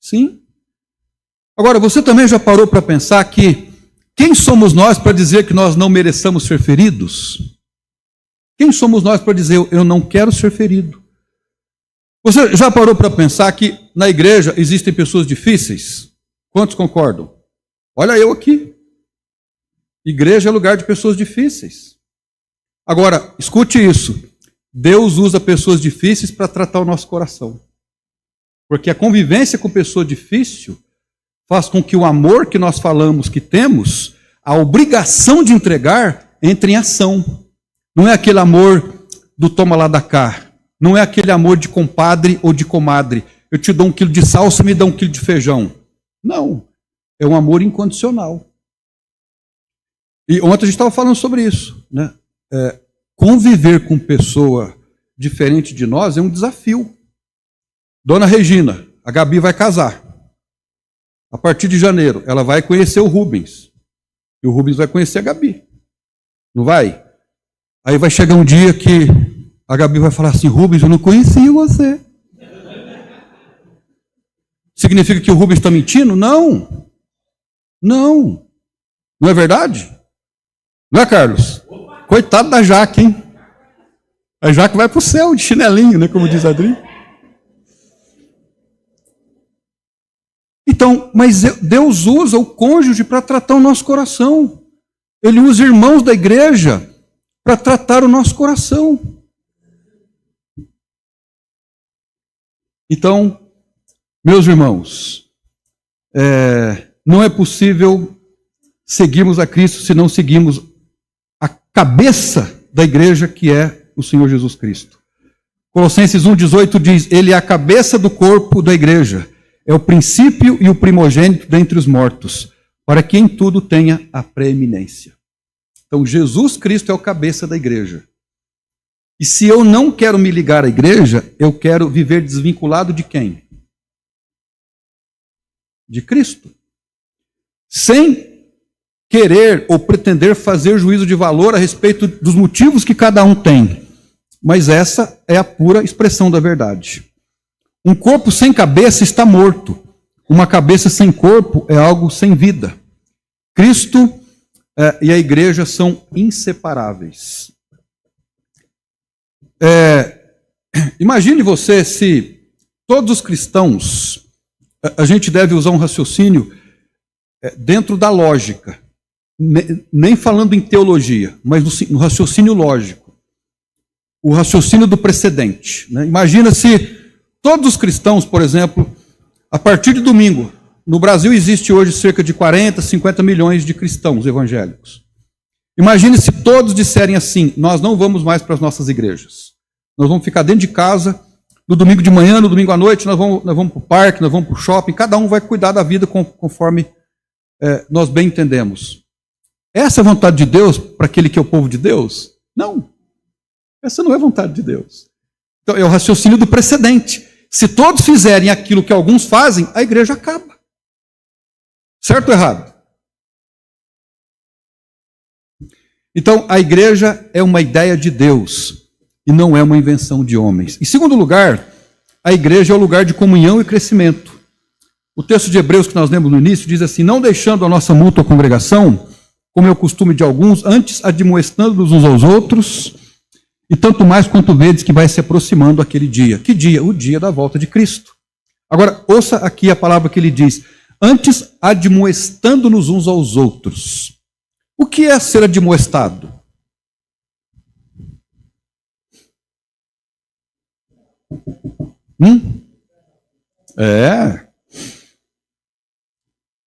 Sim. Agora, você também já parou para pensar que quem somos nós para dizer que nós não mereçamos ser feridos? Quem somos nós para dizer eu não quero ser ferido? Você já parou para pensar que na igreja existem pessoas difíceis? Quantos concordam? Olha eu aqui. Igreja é lugar de pessoas difíceis. Agora, escute isso. Deus usa pessoas difíceis para tratar o nosso coração. Porque a convivência com pessoa difícil faz com que o amor que nós falamos que temos, a obrigação de entregar, entre em ação. Não é aquele amor do toma lá da cá. Não é aquele amor de compadre ou de comadre. Eu te dou 1 quilo de salsa, me dá 1 quilo de feijão. Não. É um amor incondicional. E ontem a gente estava falando sobre isso, né? Conviver com pessoa diferente de nós é um desafio. Dona Regina, a Gabi vai casar. A partir de janeiro, ela vai conhecer o Rubens. E o Rubens vai conhecer a Gabi. Não vai? Aí vai chegar um dia que a Gabi vai falar assim, Rubens, eu não conhecia você. Significa que o Rubens está mentindo? Não. Não. Não é verdade? Não é, Carlos? Coitado da Jaque, hein? A Jaque vai para o céu de chinelinho, né? Como diz a Adri. Então, mas Deus usa o cônjuge para tratar o nosso coração. Ele usa irmãos da igreja para tratar o nosso coração. Então, meus irmãos, não é possível seguirmos a Cristo se não seguimos a cabeça da igreja, que é o Senhor Jesus Cristo. Colossenses 1,18 diz, Ele é a cabeça do corpo da igreja, é o princípio e o primogênito dentre os mortos, para que em tudo tenha a preeminência. Então, Jesus Cristo é o cabeça da igreja. E se eu não quero me ligar à igreja, eu quero viver desvinculado de quem? De Cristo. Sem querer ou pretender fazer juízo de valor a respeito dos motivos que cada um tem. Mas essa é a pura expressão da verdade. Um corpo sem cabeça está morto. Uma cabeça sem corpo é algo sem vida. Cristo e a igreja são inseparáveis. Imagine você se todos os cristãos, a gente deve usar um raciocínio dentro da lógica, nem falando em teologia, mas no raciocínio lógico, o raciocínio do precedente. Né? Imagina se todos os cristãos, por exemplo, a partir de domingo, no Brasil existe hoje cerca de 40, 50 milhões de cristãos evangélicos. Imagine se todos disserem assim, nós não vamos mais para as nossas igrejas. Nós vamos ficar dentro de casa, no domingo de manhã, no domingo à noite, nós vamos para o parque, nós vamos para o shopping, cada um vai cuidar da vida conforme nós bem entendemos. Essa é a vontade de Deus para aquele que é o povo de Deus? Não. Essa não é a vontade de Deus. Então, é o raciocínio do precedente. Se todos fizerem aquilo que alguns fazem, a igreja acaba. Certo ou errado? Então, a igreja é uma ideia de Deus e não é uma invenção de homens. Em segundo lugar, a igreja é o lugar de comunhão e crescimento. O texto de Hebreus que nós lemos no início diz assim, não deixando a nossa mútua congregação, como é o costume de alguns, antes admoestando-nos uns aos outros, e tanto mais quanto vedes que vai se aproximando aquele dia. Que dia? O dia da volta de Cristo. Agora, ouça aqui a palavra que ele diz, antes admoestando-nos uns aos outros. O que é ser admoestado?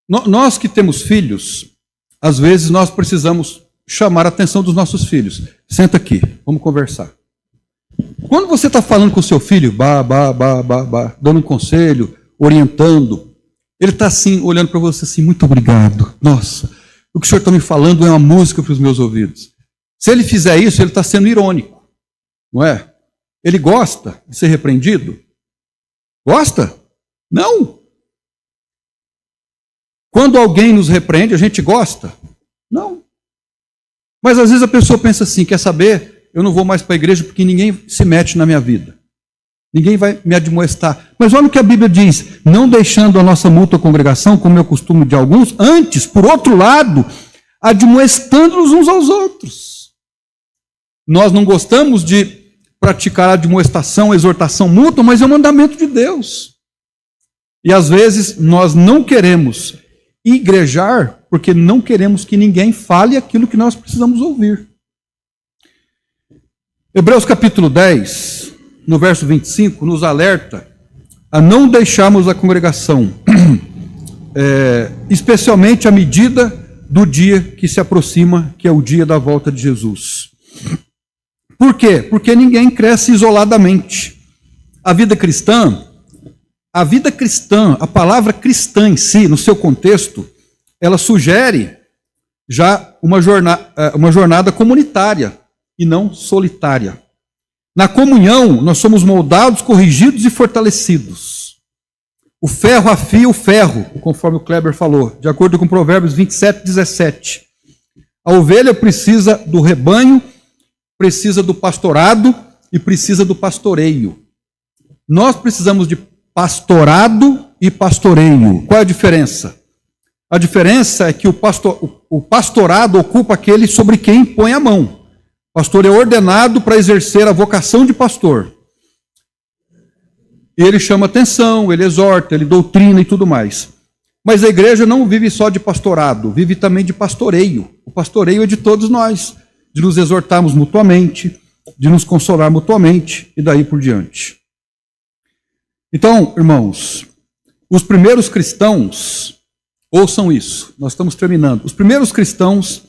Nós que temos filhos, às vezes nós precisamos chamar a atenção dos nossos filhos. Senta aqui, vamos conversar. Quando você está falando com o seu filho, dando um conselho, orientando, ele está assim, olhando para você assim, muito obrigado. Nossa, o que o senhor está me falando é uma música para os meus ouvidos. Se ele fizer isso, ele está sendo irônico, não é? Ele gosta de ser repreendido? Gosta? Não. Quando alguém nos repreende, a gente gosta? Não. Mas às vezes a pessoa pensa assim, quer saber? Eu não vou mais para a igreja porque ninguém se mete na minha vida. Ninguém vai me admoestar. Mas olha o que a Bíblia diz, não deixando a nossa mútua congregação, como é o costume de alguns, antes, por outro lado, admoestando-nos uns aos outros. Nós não gostamos de praticar a admoestação, a exortação mútua, mas é um mandamento de Deus. E às vezes nós não queremos igrejar porque não queremos que ninguém fale aquilo que nós precisamos ouvir. Hebreus capítulo 10, no verso 25, nos alerta a não deixarmos a congregação, especialmente à medida do dia que se aproxima, que é o dia da volta de Jesus. Por quê? Porque ninguém cresce isoladamente. A vida cristã, a palavra cristã em si, no seu contexto, ela sugere já uma jornada comunitária e não solitária. Na comunhão, nós somos moldados, corrigidos e fortalecidos. O ferro afia o ferro, conforme o Kleber falou, de acordo com Provérbios 27, 17. A ovelha precisa do rebanho, precisa do pastorado e precisa do pastoreio. Nós precisamos de pastorado e pastoreio. Qual é a diferença? A diferença é que o pastorado ocupa aquele sobre quem põe a mão. O pastor é ordenado para exercer a vocação de pastor. Ele chama atenção, ele exorta, ele doutrina e tudo mais. Mas a igreja não vive só de pastorado, vive também de pastoreio. O pastoreio é de todos nós, de nos exortarmos mutuamente, de nos consolar mutuamente e daí por diante. Então, irmãos, os primeiros cristãos, ouçam isso, nós estamos terminando. Os primeiros cristãos,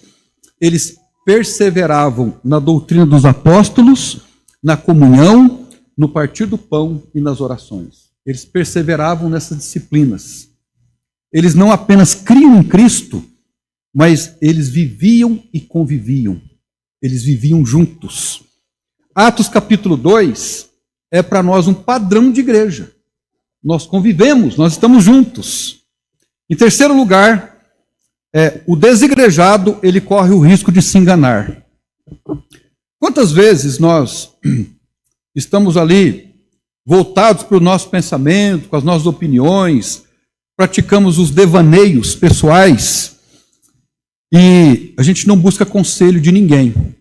eles perseveravam na doutrina dos apóstolos, na comunhão, no partir do pão e nas orações. Eles perseveravam nessas disciplinas. Eles não apenas criam em Cristo, mas eles viviam e conviviam. Eles viviam juntos. Atos capítulo 2 é para nós um padrão de igreja. Nós convivemos, nós estamos juntos. Em terceiro lugar, o desigrejado, ele corre o risco de se enganar. Quantas vezes nós estamos ali voltados para o nosso pensamento, com as nossas opiniões, praticamos os devaneios pessoais e a gente não busca conselho de ninguém.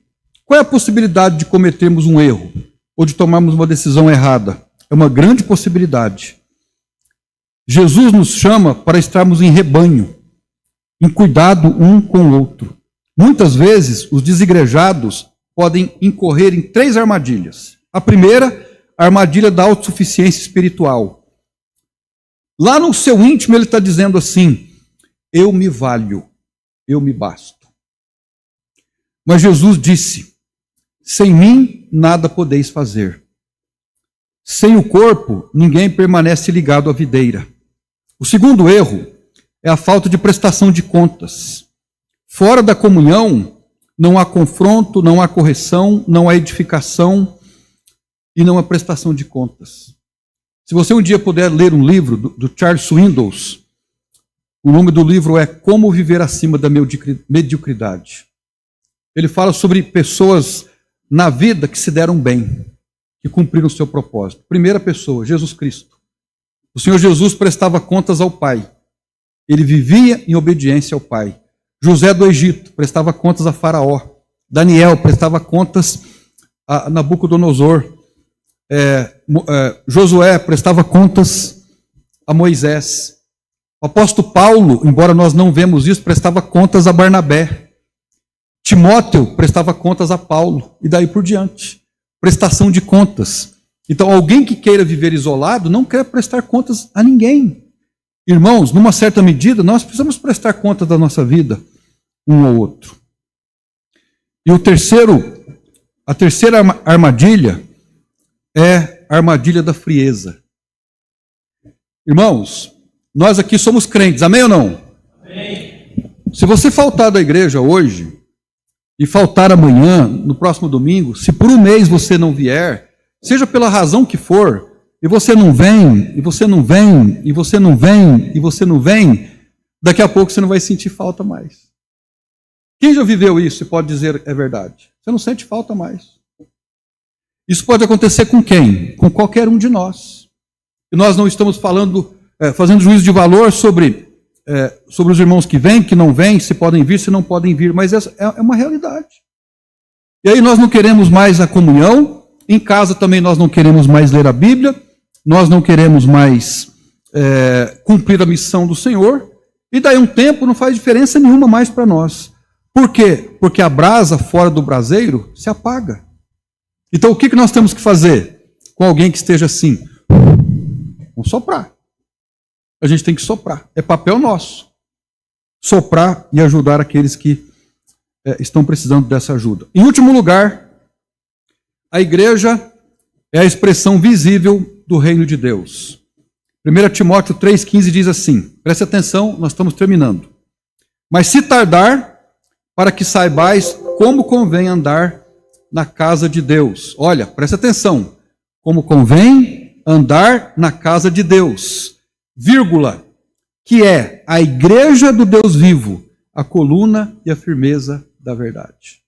Qual é a possibilidade de cometermos um erro ou de tomarmos uma decisão errada? É uma grande possibilidade. Jesus nos chama para estarmos em rebanho, em cuidado um com o outro. Muitas vezes, os desigrejados podem incorrer em 3 armadilhas. A primeira, a armadilha da autossuficiência espiritual. Lá no seu íntimo, ele está dizendo assim, eu me valho, eu me basto. Mas Jesus disse, sem mim nada podeis fazer. Sem o corpo, ninguém permanece ligado à videira. O segundo erro é a falta de prestação de contas. Fora da comunhão, não há confronto, não há correção, não há edificação e não há prestação de contas. Se você um dia puder ler um livro do Charles Swindoll, o nome do livro é Como Viver Acima da Mediocridade. Ele fala sobre pessoas na vida que se deram bem, que cumpriram o seu propósito. Primeira pessoa, Jesus Cristo. O Senhor Jesus prestava contas ao Pai. Ele vivia em obediência ao Pai. José do Egito prestava contas a Faraó. Daniel prestava contas a Nabucodonosor. Josué prestava contas a Moisés. O apóstolo Paulo, embora nós não vemos isso, prestava contas a Barnabé. Timóteo prestava contas a Paulo. E daí por diante. Prestação de contas. Então, alguém que queira viver isolado não quer prestar contas a ninguém. Irmãos, numa certa medida, nós precisamos prestar conta da nossa vida um ao outro. E a terceira armadilha é a armadilha da frieza. Irmãos, nós aqui somos crentes, amém ou não? Amém. Se você faltar da igreja hoje, e faltar amanhã, no próximo domingo, se por um mês você não vier, seja pela razão que for, e você não vem, e você não vem, e você não vem, e você não vem, daqui a pouco você não vai sentir falta mais. Quem já viveu isso e pode dizer é verdade? Você não sente falta mais. Isso pode acontecer com quem? Com qualquer um de nós. E nós não estamos fazendo juízo de valor sobre os irmãos que vêm, que não vêm, se podem vir, se não podem vir, mas é uma realidade. E aí nós não queremos mais a comunhão, em casa também nós não queremos mais ler a Bíblia, nós não queremos mais cumprir a missão do Senhor, e daí um tempo não faz diferença nenhuma mais para nós. Por quê? Porque a brasa fora do braseiro se apaga. Então o que nós temos que fazer com alguém que esteja assim? Vamos soprar. A gente tem que soprar. É papel nosso. Soprar e ajudar aqueles que estão precisando dessa ajuda. Em último lugar, a igreja é a expressão visível do reino de Deus. 1 Timóteo 3,15 diz assim, preste atenção, nós estamos terminando. Mas se tardar, para que saibais como convém andar na casa de Deus. Olha, preste atenção. Como convém andar na casa de Deus, vírgula, que é a igreja do Deus vivo, a coluna e a firmeza da verdade.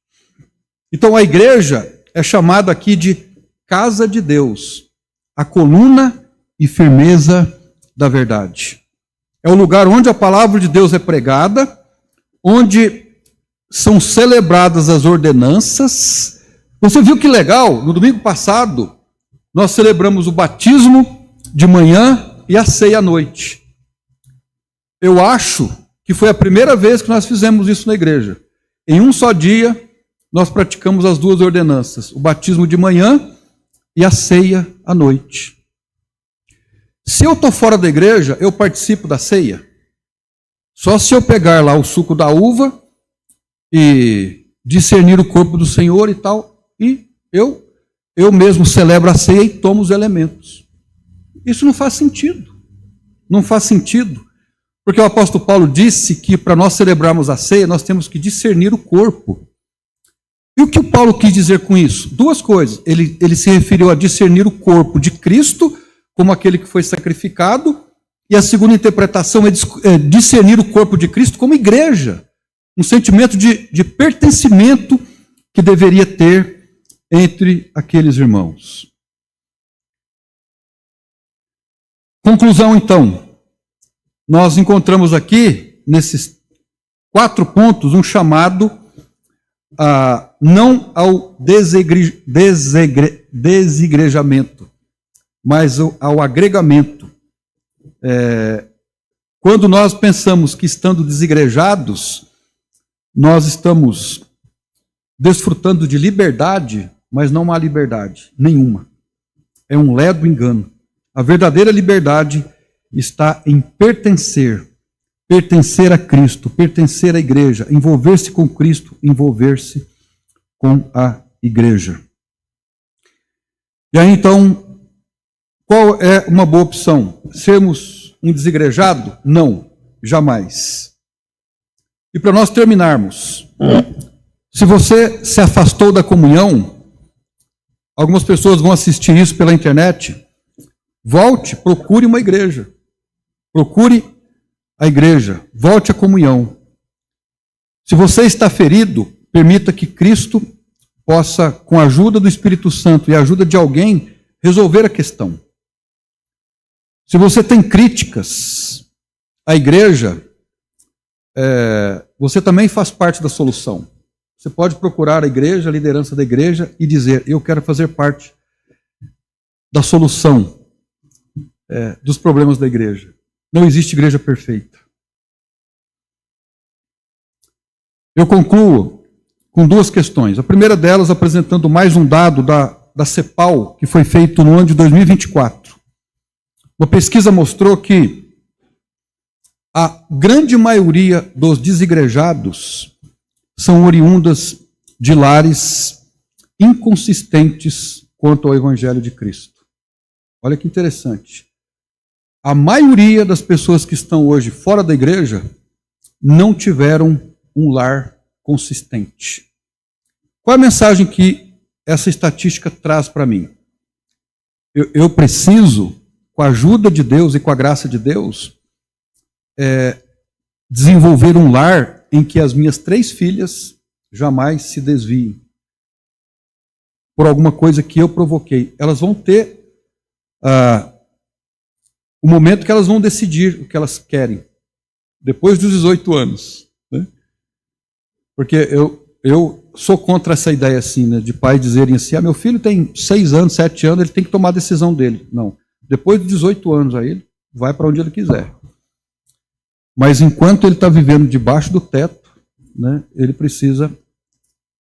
Então a igreja é chamada aqui de casa de Deus, a coluna e firmeza da verdade. É o lugar onde a palavra de Deus é pregada, onde são celebradas as ordenanças. Você viu que legal? No domingo passado, nós celebramos o batismo de manhã e a ceia à noite. Eu acho que foi a primeira vez que nós fizemos isso na igreja. Em um só dia, nós praticamos as duas ordenanças, o batismo de manhã e a ceia à noite. Se eu estou fora da igreja, eu participo da ceia. Só se eu pegar lá o suco da uva e discernir o corpo do Senhor e tal, e eu mesmo celebro a ceia e tomo os elementos. Isso não faz sentido. Não faz sentido. Porque o apóstolo Paulo disse que para nós celebrarmos a ceia, nós temos que discernir o corpo. E o que o Paulo quis dizer com isso? Duas coisas. Ele se referiu a discernir o corpo de Cristo, como aquele que foi sacrificado, e a segunda interpretação é discernir o corpo de Cristo como igreja. Um sentimento de pertencimento que deveria ter entre aqueles irmãos. Conclusão, então. Nós encontramos aqui, nesses 4 pontos, um chamado não ao desigrejamento, mas ao agregamento. Quando nós pensamos que estando desigrejados, nós estamos desfrutando de liberdade, mas não há liberdade nenhuma. É um ledo engano. A verdadeira liberdade está em pertencer a Cristo, pertencer à igreja, envolver-se com Cristo, envolver-se com a igreja. E aí então, qual é uma boa opção? Sermos um desigrejado? Não, jamais. E para nós terminarmos, se você se afastou da comunhão, algumas pessoas vão assistir isso pela internet, volte, procure uma igreja. Procure a igreja, volte à comunhão. Se você está ferido, permita que Cristo possa, com a ajuda do Espírito Santo e a ajuda de alguém, resolver a questão. Se você tem críticas à igreja, você também faz parte da solução. Você pode procurar a igreja, a liderança da igreja e dizer, eu quero fazer parte da solução dos problemas da igreja. Não existe igreja perfeita. Eu concluo com 2 questões. A primeira delas apresentando mais um dado da CEPAL, que foi feito no ano de 2024. Uma pesquisa mostrou que a grande maioria dos desigrejados são oriundas de lares inconsistentes quanto ao Evangelho de Cristo. Olha que interessante. A maioria das pessoas que estão hoje fora da igreja não tiveram um lar consistente. Qual é a mensagem que essa estatística traz para mim? Eu preciso, com a ajuda de Deus e com a graça de Deus, desenvolver um lar em que as minhas 3 filhas jamais se desviem por alguma coisa que eu provoquei. Elas vão ter o momento que elas vão decidir o que elas querem, depois dos 18 anos. Né? Porque eu sou contra essa ideia assim, né, de pais dizerem assim, meu filho tem 6 anos, 7 anos, ele tem que tomar a decisão dele. Não. Depois dos 18 anos, aí ele vai para onde ele quiser. Mas enquanto ele está vivendo debaixo do teto, né, ele precisa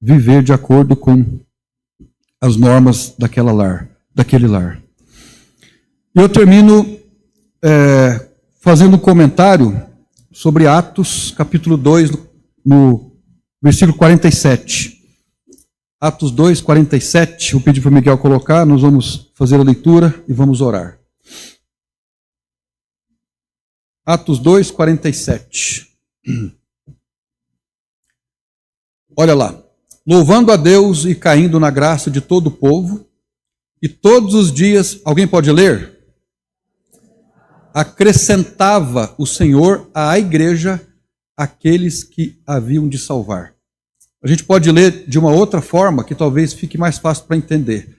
viver de acordo com as normas daquele lar. Eu termino fazendo um comentário sobre Atos, capítulo 2, no versículo 47. Atos 2, 47. Vou pedir para o Miguel colocar, nós vamos fazer a leitura e vamos orar. Atos 2, 47. Olha lá. Louvando a Deus e caindo na graça de todo o povo, e todos os dias, alguém pode ler? Acrescentava o Senhor à igreja aqueles que haviam de salvar. A gente pode ler de uma outra forma, que talvez fique mais fácil para entender.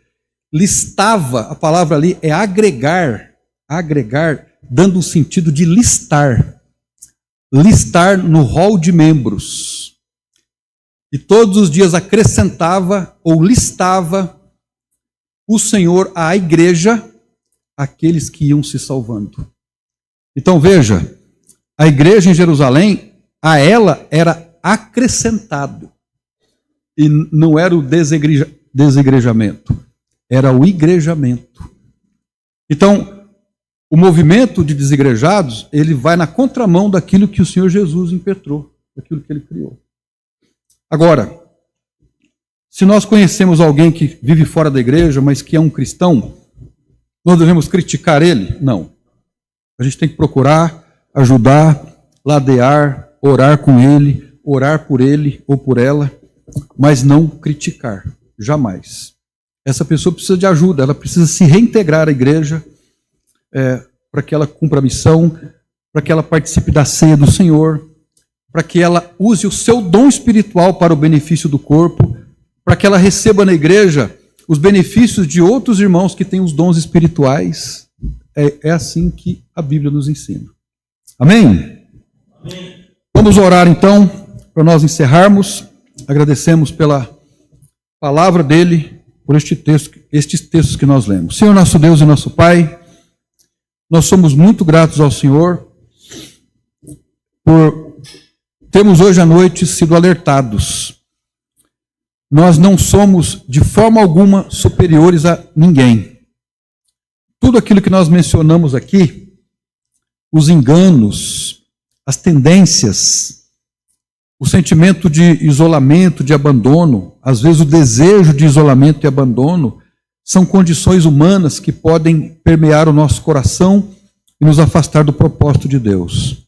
Listava, a palavra ali é agregar, dando um sentido de listar. Listar no rol de membros. E todos os dias acrescentava ou listava o Senhor à igreja aqueles que iam se salvando. Então veja, a igreja em Jerusalém, a ela era acrescentado. E não era o desegrejamento, era o igrejamento. Então, o movimento de desigrejados, ele vai na contramão daquilo que o Senhor Jesus impetrou, daquilo que ele criou. Agora, se nós conhecemos alguém que vive fora da igreja, mas que é um cristão, nós devemos criticar ele? Não. A gente tem que procurar, ajudar, ladear, orar com ele, orar por ele ou por ela, mas não criticar, jamais. Essa pessoa precisa de ajuda, ela precisa se reintegrar à igreja, para que ela cumpra a missão, para que ela participe da ceia do Senhor, para que ela use o seu dom espiritual para o benefício do corpo, para que ela receba na igreja os benefícios de outros irmãos que têm os dons espirituais. É assim que a Bíblia nos ensina. Amém? Amém. Vamos orar então, para nós encerrarmos. Agradecemos pela palavra dele, por estes textos que nós lemos. Senhor nosso Deus e nosso Pai, nós somos muito gratos ao Senhor por termos hoje à noite sido alertados. Nós não somos de forma alguma superiores a ninguém. Tudo aquilo que nós mencionamos aqui, os enganos, as tendências, o sentimento de isolamento, de abandono, às vezes o desejo de isolamento e abandono, são condições humanas que podem permear o nosso coração e nos afastar do propósito de Deus.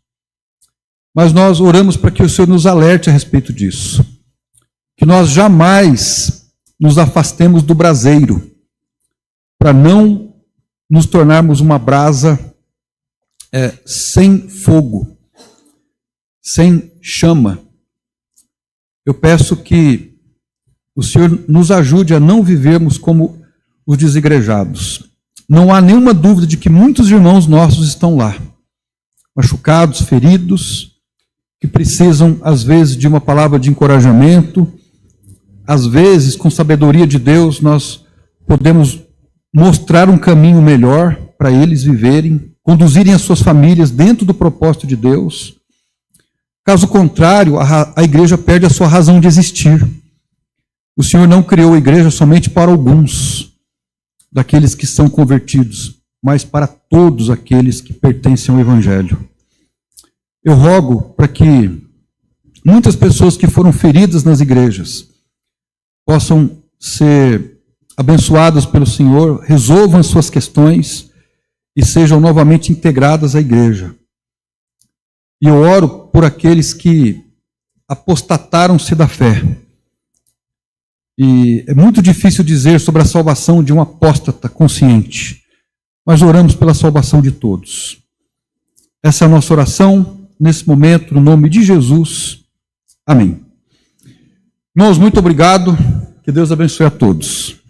Mas nós oramos para que o Senhor nos alerte a respeito disso. Que nós jamais nos afastemos do braseiro, para não nos tornarmos uma brasa sem fogo, sem chama. Eu peço que o Senhor nos ajude a não vivermos como os desigrejados. Não há nenhuma dúvida de que muitos irmãos nossos estão lá, machucados, feridos, que precisam, às vezes, de uma palavra de encorajamento. Às vezes, com sabedoria de Deus, nós podemos mostrar um caminho melhor para eles viverem, conduzirem as suas famílias dentro do propósito de Deus. Caso contrário, a igreja perde a sua razão de existir. O Senhor não criou a igreja somente para alguns daqueles que são convertidos, mas para todos aqueles que pertencem ao Evangelho. Eu rogo para que muitas pessoas que foram feridas nas igrejas, possam ser abençoadas pelo Senhor, resolvam as suas questões e sejam novamente integradas à igreja. E eu oro por aqueles que apostataram-se da fé. E é muito difícil dizer sobre a salvação de um apóstata consciente, mas oramos pela salvação de todos. Essa é a nossa oração nesse momento, no nome de Jesus. Amém. Irmãos, muito obrigado. Que Deus abençoe a todos.